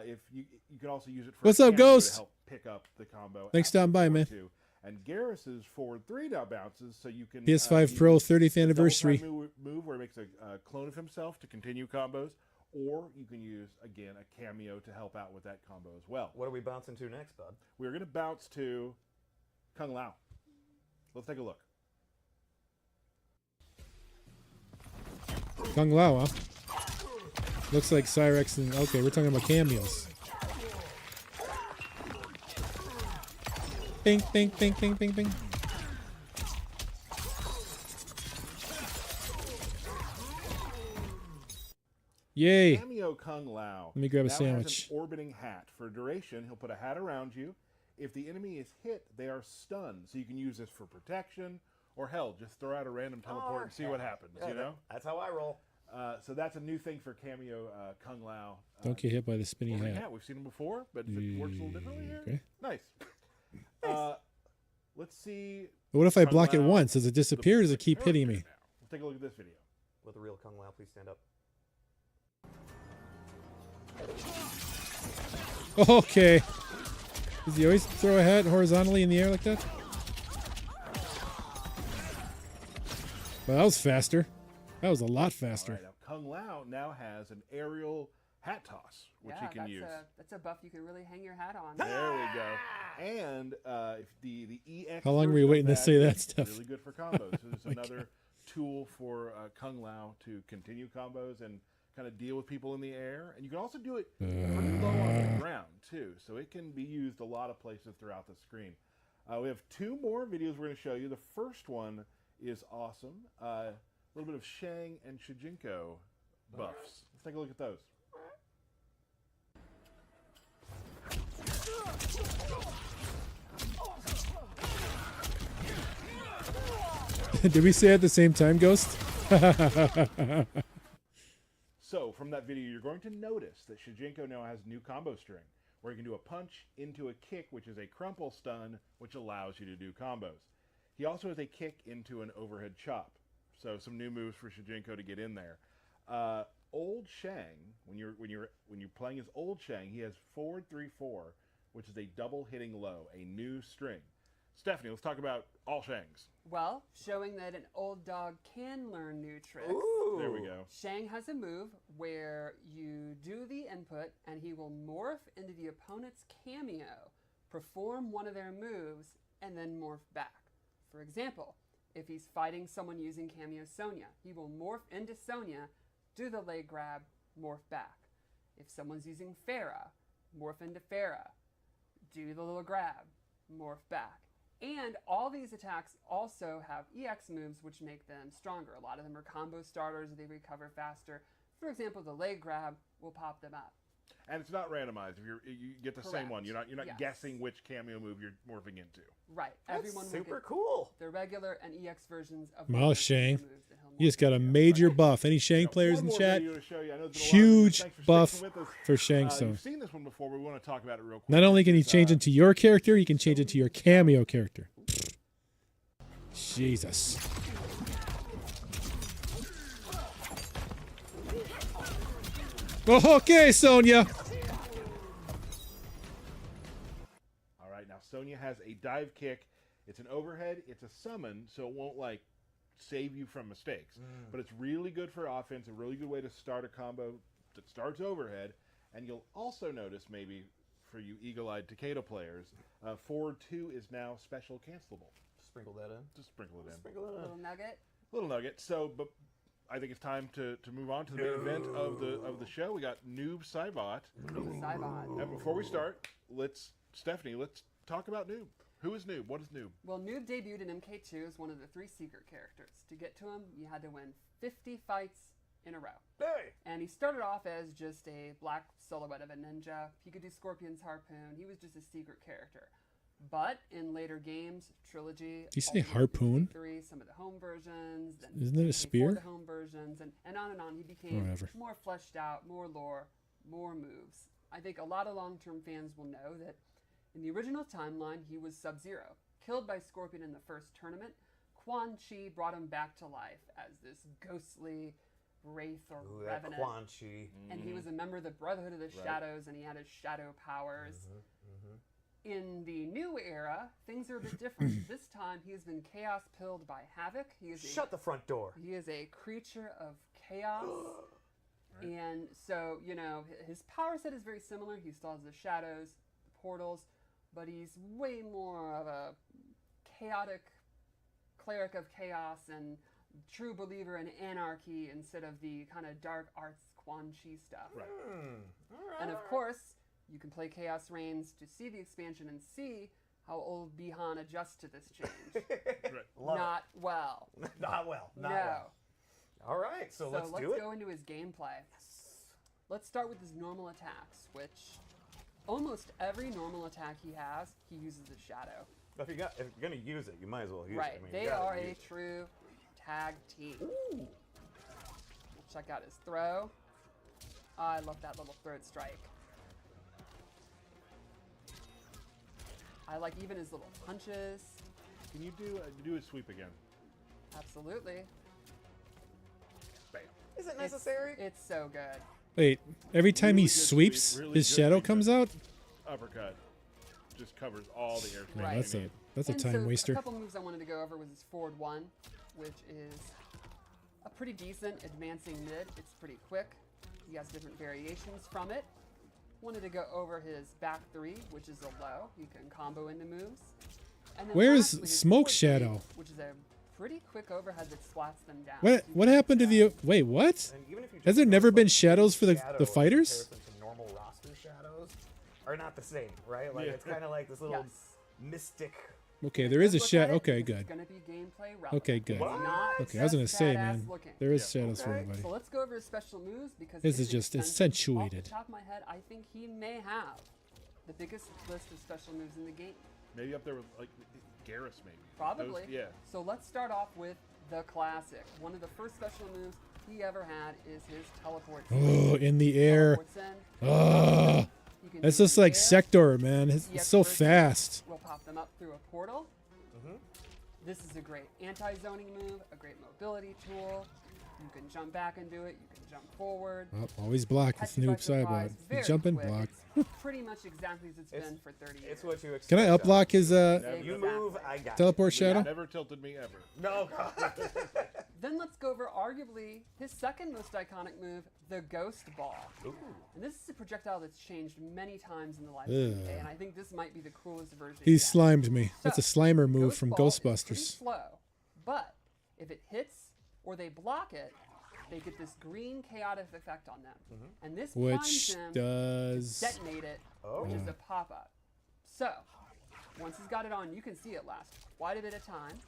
if you can also use it for What's a up, cameo Ghost? to help pick up the combo. Thanks for stopping by, man. Two. And Garrus's forward 3 now bounces, so you can PS5 use Pro the 30th double anniversary. time move where it makes a clone of himself to continue combos, or you can use again a cameo to help out with that combo as well. What are we bouncing to next, bud? We're going to bounce to Kung Lao. Let's take a look. Kung Lao, huh? Looks like Cyrex and... Okay, we're talking about cameos. Bing, bing, bing, bing, bing, bing. Yay. Cameo Kung Lao. Let me grab a now sandwich. Has an orbiting hat. For duration, he'll put a hat around you. If the enemy is hit, they are stunned. So you can use this for protection, or hell, just throw out a random teleport and see what happens, Yeah, you know? That's how I roll. So that's a new thing for Cameo Kung Lao. Don't get hit by the spinning orbiting hat. We've seen him before, but it works a little differently here. Okay. Nice. Let's see. But what if I Kung block it Lao, once? Does it disappear or does it keep character hitting me? now. Let's take a look at this video. Will the real Kung Lao please stand up? Okay. Does he always throw a hat horizontally in the air like that? Well, that was faster. That was a lot All faster. right, now Kung Lao now has an aerial hat toss, which yeah, you can that's use. that's a buff you can really hang your hat on. There we go. And if the EX. How long were you version of waiting to say that is stuff? Really good for combos. So there's Oh my another tool for Kung Lao to continue combos and kind of deal with people in the air. And you can also do it pretty low on the ground too. So it can be used a lot of places throughout the screen. We have 2 more videos we're going to show you. The first one is awesome. A little bit of Shang and Shijinko buffs. Let's take a look at those. Did we say it at the same time, Ghost? So from that video, you're going to notice that Shijinko now has new combo string, where you can do a punch into a kick, which is a crumple stun, which allows you to do combos. He also has a kick into an overhead chop. So some new moves for Shijinko to get in there. Old Shang, when you're playing as Old Shang, he has forward 3-4, which is a double hitting low, a new string. Stephanie, let's talk about all Shangs. Well, showing that an old dog can learn new tricks. Ooh. There we go. Shang has a move where you do the input and he will morph into the opponent's cameo, perform one of their moves, and then morph back. For example, if he's fighting someone using cameo Sonya, he will morph into Sonya, do the leg grab, morph back. If someone's using Farah, morph into Farah, do the little grab, morph back. And all these attacks also have EX moves which make them stronger. A lot of them are combo starters, they recover faster. For example, the leg grab will pop them up. And it's not randomized. If you get the same one, you're not Yes. guessing which cameo move you're morphing into. Right. That's Everyone will super get cool. the regular and EX versions of Wow, the Shang. moves that he'll You just morph got a into. major buff. Any Shang players One in more chat? video to show you. I know there's been a lot of Huge videos. Thanks for buff sticking with us. for Shang Tsung. You've seen this one before, but we want to talk about it real quick. Not only can he It's, change into your character, he can change into your cameo character. Jesus. Oh, okay, Sonya. All right, now Sonya has a dive kick. It's an overhead. It's a summon, so it won't like save you from mistakes. But it's really good for offense. A really good way to start a combo that starts overhead. And you'll also notice, maybe for you eagle-eyed Takeda players, forward 2 is now special cancelable. Sprinkle that in. Just sprinkle it in. Sprinkle that in. Little nugget. Little nugget. So, but I think it's time to move on to the main event of the show. We got Noob Saibot. Saibot. And before we start, let's talk about Noob. Who is Noob? What is Noob? Well, Noob debuted in MK2 as one of the 3 secret characters. To get to him, you had to win 50 fights in a row. Hey! And he started off as just a black silhouette of a ninja. He could do Scorpion's Harpoon. He was just a secret character. But in later games, Trilogy, Did you say Ultimate Harpoon? 3, some of the home versions, then Isn't it a MK4, spear? the home versions, and on, he became Whatever. more fleshed out, more lore, more moves. I think a lot of long-term fans will know that in the original timeline, he was Sub-Zero, killed by Scorpion in the first tournament. Quan Chi brought him back to life as this ghostly wraith or Ooh, that revenant. Quan Chi. And he was a member of the Brotherhood of the Shadows, and he had his shadow powers. In the new era, things are a bit different. This time, he has been chaos pilled by Havoc. He is Shut the front door. He is a creature of chaos. And so, you know, his power set is very similar. He still has the shadows, the portals, but he's way more of a chaotic cleric of chaos and true believer in anarchy instead of the kind of dark arts Quan Chi stuff. Right. And of course, you can play Chaos Reigns to see the expansion and see how old Bihan adjusts to this change. Love Not well. it. Not well. Not No. well. All right, so let's do it. go into his gameplay. Let's start with his normal attacks, which almost every normal attack he has, he uses the shadow. If you're gonna use it, you might as well use Right. it. I mean, They you gotta are a use it. true tag team. Check out his throw. I love that little throat strike. I like even his little punches. Can you do a sweep again? Absolutely. Bam. Is it necessary? It's so good. Wait, every time Really he good sweeps, sweep, really his good shadow sweep. comes out? Uppercut. Just covers all the air space. Man, Right. that's a And time so waster. A couple moves I wanted to go over was his forward 1, which is a pretty decent advancing mid. It's pretty quick. He has different variations from it. Wanted to go over his back three, which is a low. You can combo into moves. And then Where's lastly, his Smoke forward Shadow? three, which is a pretty quick overhead that swats them down. What happened to the? Wait, what? And even if you Has just there never notice, been like, shadows for the shadow in fighters? comparison to normal roster shadows are not the same, right? Like Yeah. it's kind of like this little Yes. mystic. Okay, there is a Look at shadow. it, Okay, this is good. gonna be gameplay relevant. Okay, good. It's not Okay, I was gonna just say, badass man, looking. there is Yeah. shadows for Okay. everybody. So let's go over his special moves because This it's is just extensive. accentuated. Off the top of my head, I think he may have the biggest list of special moves in the game. Maybe up there with like Garrus, maybe. Probably. Those, yeah. So let's start off with the classic. One of the first special moves he ever had is his teleport. Oh, in the air. Teleports in. Oh, He can that's do just the like air. Sector, man. It's EX so version fast. will pop them up through a portal. This is a great anti-zoning move, a great mobility tool. You can jump back and do it. You can jump forward. Oh, always block. It's Catch you by noob sideboard. surprise, You very jump and quick. block. It's pretty much exactly as it's been for 30 years. It's what you expect. Can I upblock his You Exactly. move, I got teleport you. shadow? Never tilted me ever. No, God. Then let's go over arguably his second most iconic move, the Ghost Ball. And this is a projectile that's changed many times in the life of the game, and I think this might be the coolest version. He yet. slimed me. That's a So, Slimer move Ghost from Ball is pretty Ghostbusters. slow, but if it hits or they block it, they get this green chaotic effect on them. And this primes Which him does. to detonate it, which is a pop-up. So, once he's got it on, you can see it last quite a bit of time.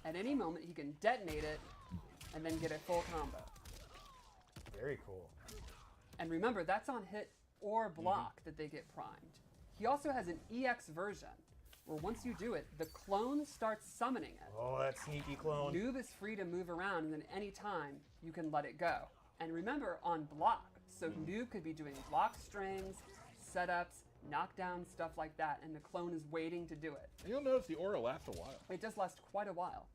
At any moment, he can detonate it and then get a full combo. Very cool. And remember, that's on hit or block that they get primed. He also has an EX version, where once you do it, the clone starts summoning it. Oh, that sneaky clone. Noob is free to move around, and then any time you can let it go. And remember, on block, so Noob could be doing block strings, setups, knockdown, stuff like that, and the clone is waiting to do it. And you'll notice the aura lasts a while. It does last quite a while.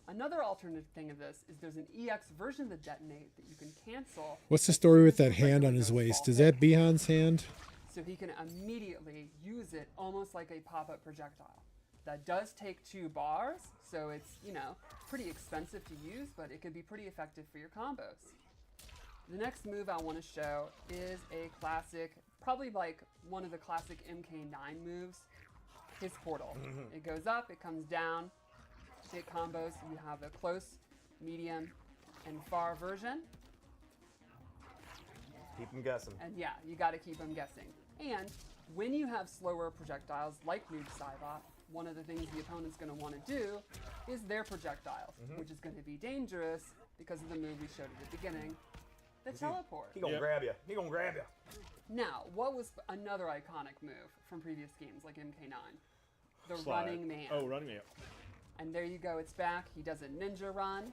Another alternative thing of this is there's an EX version of the detonate that you can cancel. What's the as story soon with as the that hand regular on his Ghost waist? Ball Is hits. that Bihan's hand? So he can immediately use it almost like a pop-up projectile. That does take 2 bars, so it's, pretty expensive to use, but it could be pretty effective for your combos. The next move I want to show is a classic, probably like one of the classic MK9 moves, his portal. It goes up, it comes down, it combos. You have a close, medium, and far version. Keep them guessing. And yeah, you got to keep them guessing. And when you have slower projectiles like Noob Saibot, one of the things the opponent's going to want to do is their projectiles, which is going to be dangerous because of the move we showed at the beginning, the teleport. He gonna Yep. grab you. He gonna grab you. Now, what was another iconic move from previous games like MK9? The Slide. running man. Oh, running man. And there you go, it's back. He does a ninja run,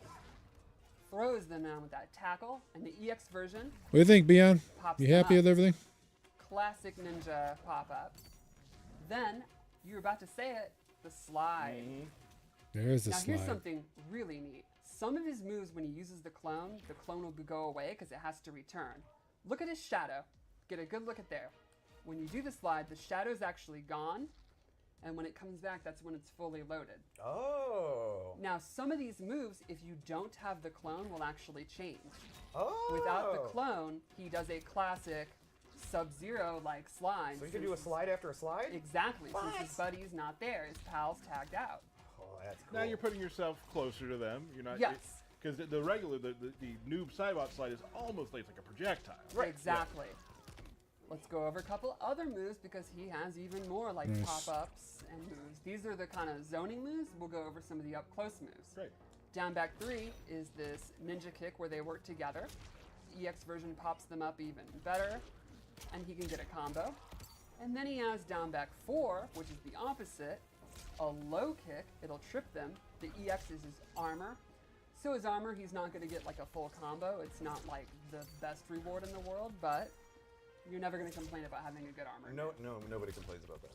throws them down with that tackle, and the EX version, What do you think, Bihan? Pops You them happy up. with everything? classic ninja pop-up. Then, you were about to say it, the slide. There's the Now slide. here's something really neat. Some of his moves, when he uses the clone will go away because it has to return. Look at his shadow. Get a good look at there. When you do the slide, the shadow's actually gone, and when it comes back, that's when it's fully loaded. Oh. Now, some of these moves, if you don't have the clone, will actually change. Oh. Without the clone, he does a classic Sub-Zero-like slide. So you can do a slide after a slide? Exactly. What? Since his buddy's not there, his pal's tagged out. Oh, that's cool. Now you're putting yourself closer to them. You're not. Yes. Because the regular, the noob Cybot slide is almost like a projectile. Exactly. Let's go over a couple other moves because he has even more like Nice. pop-ups and moves. These are the kind of zoning moves. We'll go over some of the up-close moves. Great. Down back 3 is this ninja kick where they work together. EX version pops them up even better, and he can get a combo. And then he has down back 4, which is the opposite, a low kick. It'll trip them. The EX is his armor. So his armor, he's not going to get like a full combo. It's not like the best reward in the world, but you're never going to complain about having a good armor. No, nobody complains about that.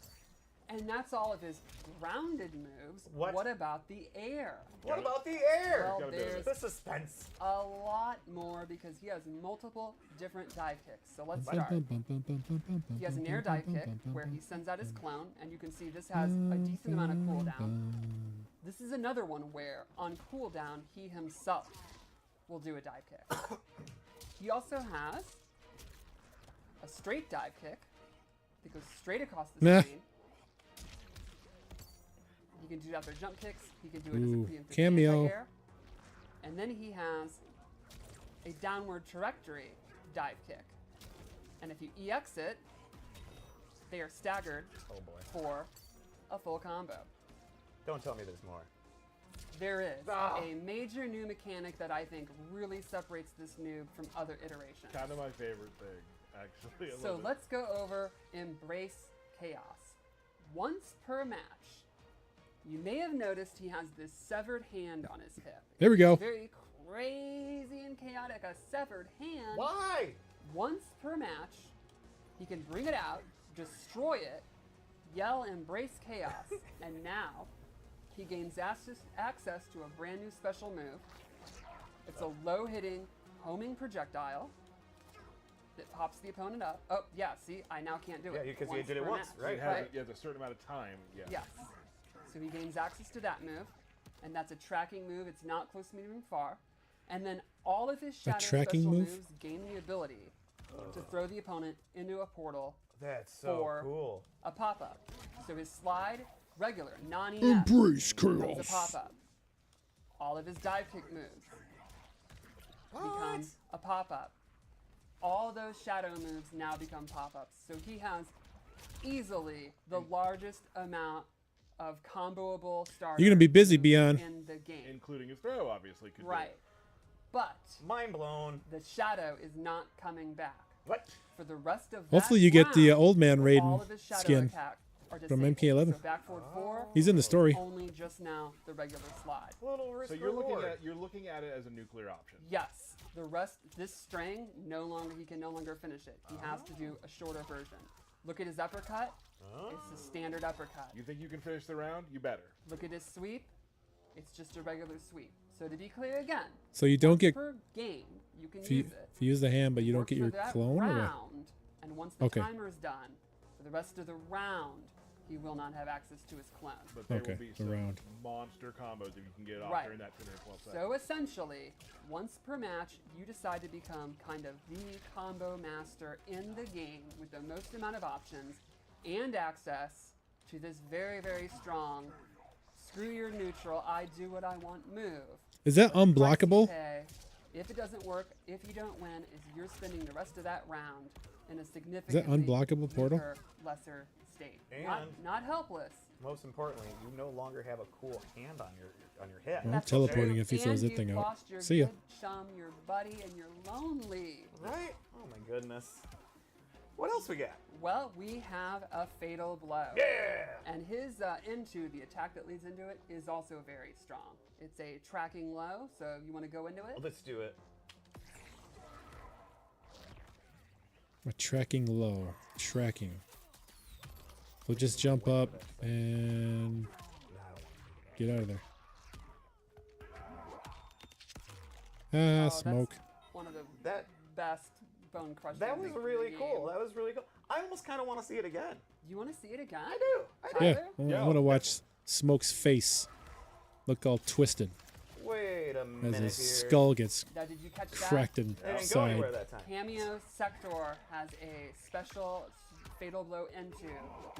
And that's all of his grounded moves. What? About the air? What about the air? Well, Gotta build there's The suspense. a lot more because he has multiple different dive kicks. So let's start. He has an air dive kick where he sends out his clone, and you can see this has a decent amount of cooldown. This is another one where, on cooldown, he himself will do a dive kick. He also has a straight dive kick that goes straight across the Nah. screen. He can do other jump kicks. He can do it Ooh, as a pre-inflict cameo. anti-air. And then he has a downward trajectory dive kick. And if you EX it, they are staggered Oh boy. for a full combo. Don't tell me there's more. There is Ah. a major new mechanic that I think really separates this noob from other iterations. Kind of my favorite thing, actually. I So love it. let's go over Embrace Chaos. Once per match, you may have noticed he has this severed hand on his hip. There we go. It's very crazy and chaotic. A severed hand. Why? Once per match, he can bring it out, destroy it, yell Embrace Chaos, and now he gains access to a brand new special move. It's a low-hitting, homing projectile that pops the opponent up. Oh, yeah, see, I now can't do Yeah, it. because you once did it per once, match, right? It has, Right. it has a certain amount of time. Yeah. Yes. So he gains access to that move, and that's a tracking move. It's not close, medium, and far. And then all of his shadow tracking special move? moves gain the ability to throw the opponent into a portal That's so for cool. a pop-up. So his slide, regular, non-EF, Embrace becomes a chaos. pop-up. All of his dive kick moves become a pop-up. All those shadow moves now become pop-ups. So he has easily the largest amount of comboable starters You're gonna be busy, Beyond. in the game. Including his throw, obviously. Could be. Right. But Mind blown. the shadow is not coming back. What? For the rest of Hopefully that you get the round, Old Man all Raiden of his shadow skin attacks are from disabled. MK11. So back forward 4, He's in the story. only just now the regular slide. Little risk So you're reward. looking at it as a nuclear option. Yes, the rest, this string, he can no longer finish it. He has to do a shorter version. Look at his uppercut. It's a standard uppercut. You think you can finish the round? You better. Look at his sweep. It's just a regular sweep. So to be clear again, So you don't once get per game, you can if you, use it. if you use the hand, but you don't Work get for your that clone. Or what? round, and once the Okay. timer is done, for the rest of the round, he will not have access to his clone. But there Okay, will be the some round. monster combos if you can get off Right. during that 10 or 12 seconds. So essentially, once per match, you decide to become kind of the combo master in the game with the most amount of options and access to this very, very strong screw your neutral, I do what I want move. Is that Price you unblockable? pay, if it doesn't work, if you don't win, is you're spending the rest of that round in a significantly unblockable portal? weaker, lesser state. And- Not helpless. Most importantly, you no longer have a cool hand on your head. Well, That's teleporting true. if he throws And that thing you've out. lost your See ya. good chum, your buddy, and you're lonely. Right? Oh my goodness. What else we got? Well, we have a fatal blow. Yeah! And his into the attack that leads into it is also very strong. It's a tracking low, so you want to go into it? Let's do it. A tracking low. Tracking. We'll just jump up and get out of there. Ah, Oh, smoke. That's one of the That best bone crushing. that was things in really the cool. game. That was really cool. I almost kind of want to see it again. You want to see it again? I do. I do. Yeah, Tyler? I want to watch Smoke's face look all twisted Wait a as minute his here. skull gets Now, did you catch cracked that? and They didn't go anywhere side. that time. Cameo Sector has a special fatal blow into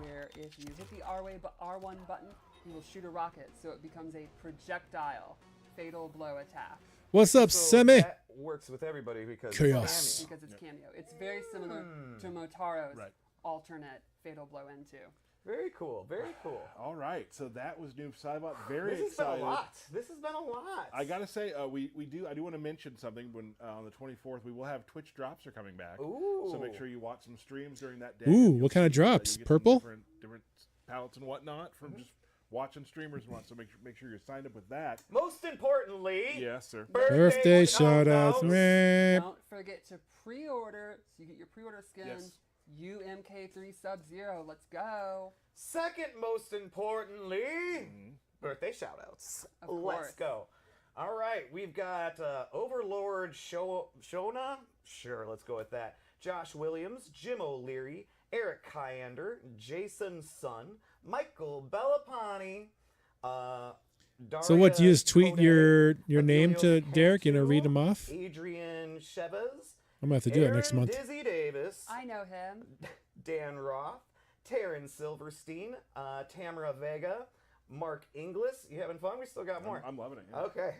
where if you hit the R1 button, he will shoot a rocket, so it becomes a projectile fatal blow attack What's up, So Semi? that works with everybody because Chaos. it's Cameo. because it's Cameo. It's very similar to Motaro's Right. alternate fatal blow into. Very cool. Very cool. All right, so that was Noob Saibot. Very This has been excited. a lot. This has been a lot. I gotta say, I do want to mention something. When on the 24th, we will have Twitch drops are coming back. Ooh. So make sure you watch some streams during that day. Ooh, and you'll what kind of see, drops? you'll get some Purple? different palettes and whatnot from just watching streamers and whatnot. So make sure you're signed up with that. Most importantly, Yes, sir. Birthday shout outs. Don't forget to pre-order, so you get your pre-order skin. Yes. UMK3 Sub-Zero. Let's go. Second most importantly, birthday shoutouts. Of Let's course. go. All right, we've got Overlord Shona. Sure, let's go with that. Josh Williams, Jim O'Leary, Eric Kyander, Jason Sun, Michael Bellapani, So what? You Daria just tweet Kodak, your name to Emilio Derek and Cantu, read them off? Adrian Chavez, I'm gonna have to do that next Aaron month. Dizzy Davis, I know him. Dan Roth, Taryn Silverstein, Tamara Vega, Mark Inglis. You having fun? We still got more. I'm loving it. Yeah. Okay.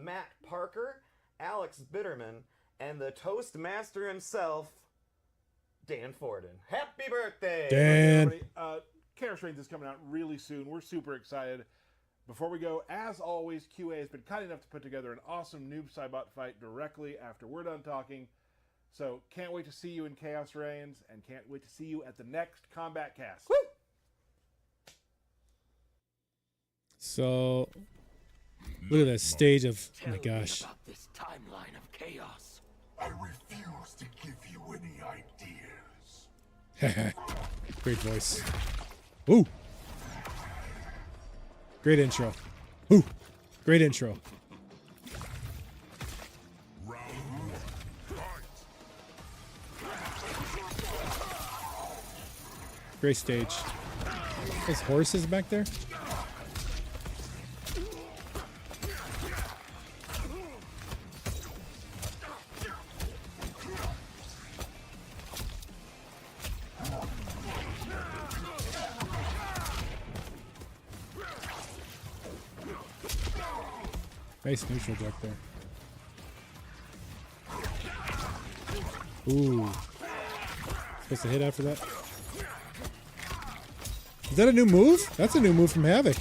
Matt Parker, Alex Bitterman, and the Toastmaster himself, Dan Forden. Happy birthday! Dan. Chaos Reigns is coming out really soon. We're super excited. Before we go, as always, QA has been kind enough to put together an awesome Noob Saibot fight directly after we're done talking. So can't wait to see you in Chaos Reigns, and can't wait to see you at the next Kombat Kast. Woo! So look at that stage of, oh my gosh. About this timeline of chaos. I refuse to give you any ideas. Great voice. Ooh. Great intro. Ooh. Great intro. Round one, fight. Great stage. Those horses back there. Nice neutral duck there. Ooh. Supposed to hit after that. Is that a new move? That's a new move from Havoc.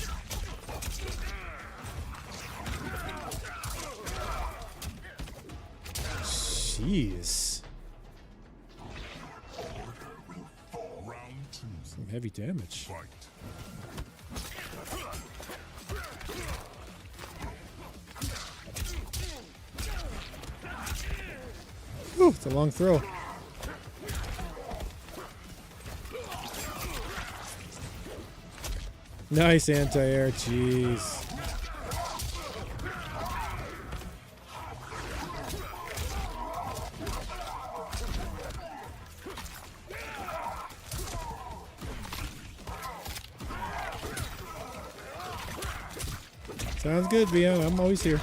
Jeez. Round two, Some heavy damage. fight. Ooh, it's a long throw. Nice anti-air, jeez. Sounds good, Vian. I'm always here.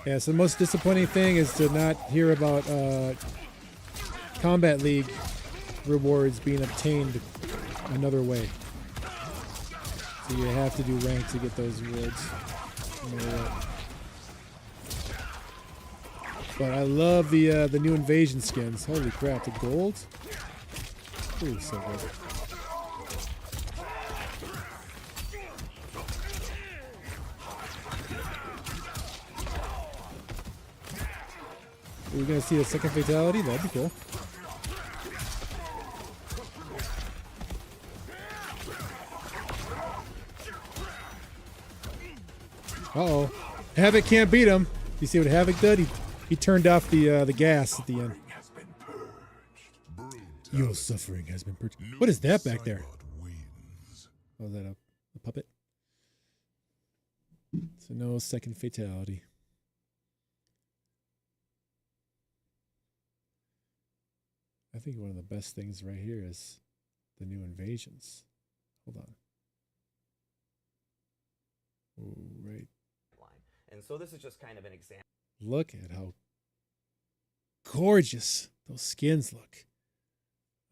Yeah, so the most disappointing thing is to not hear about Combat League rewards being obtained another way. So you have to do rank to get those rewards. No matter what. But I love the new invasion skins. Holy crap, the gold? Ooh, so good. We're gonna see a second fatality. That'd be cool. Uh-oh. Havoc can't beat him. You see what Havoc did? He turned off the gas at the end. Has been purged. Your suffering has been purged. What is that back there? Saibot wins. Oh, is that a puppet? So no second fatality. I think one of the best things right here is the new invasions. Hold on. Oh, right. And so this is just kind of an example. Look at how gorgeous those skins look.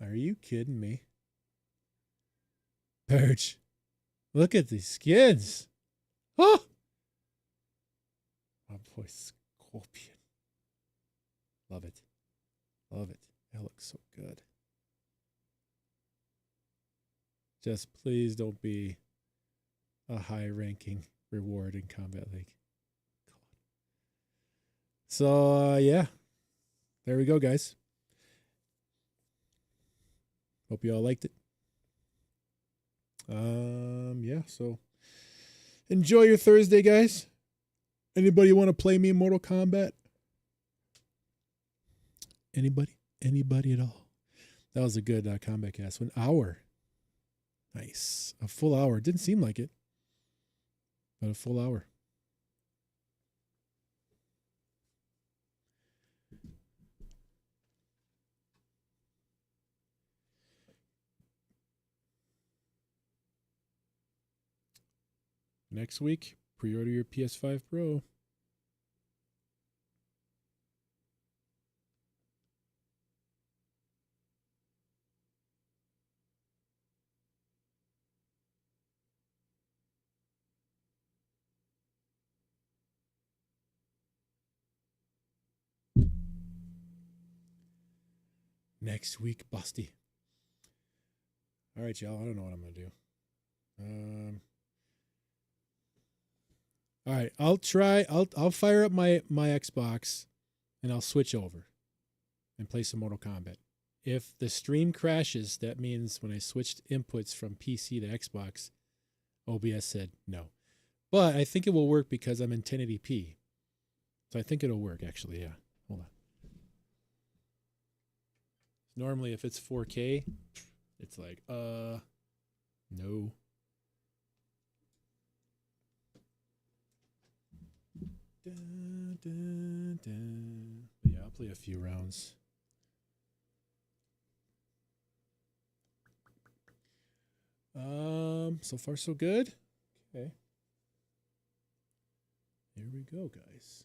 Are you kidding me? Purge. Look at these skins. Oh! My boy Scorpion. Love it. Love it. That looks so good. Just please don't be a high-ranking reward in Combat League. God. So, yeah. There we go, guys. Hope you all liked it. Yeah, so enjoy your Thursday, guys. Anybody want to play me in Mortal Kombat? Anybody? Anybody at all? That was a good Kombat Kast. 1 hour. Nice. A full hour. Didn't seem like it, but a full hour. Next week, pre-order your PS5 Pro. Next week, Busty. All right, y'all. I don't know what I'm gonna do. All right, I'll try. I'll fire up my Xbox, and I'll switch over, and play some Mortal Kombat. If the stream crashes, that means when I switched inputs from PC to Xbox, OBS said no. But I think it will work because I'm in 1080p. So I think it'll work actually. Yeah. Hold on. Normally, if it's 4K, it's like, no. Dun, dun, dun. Yeah, I'll play a few rounds. So far so good. Okay. Here we go, guys.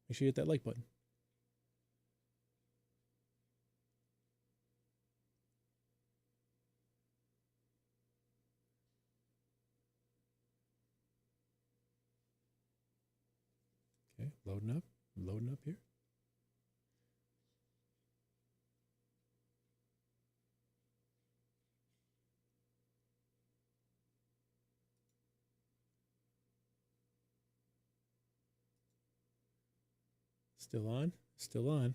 Make sure you hit that like button. Okay, loading up here. Still on,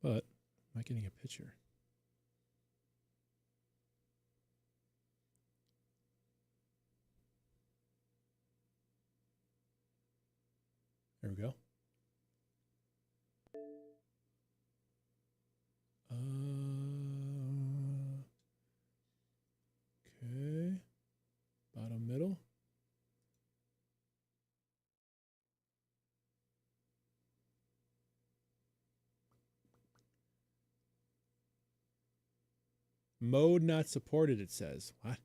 but am I getting a picture? There we go. Okay. Bottom middle. Mode not supported, it says. What?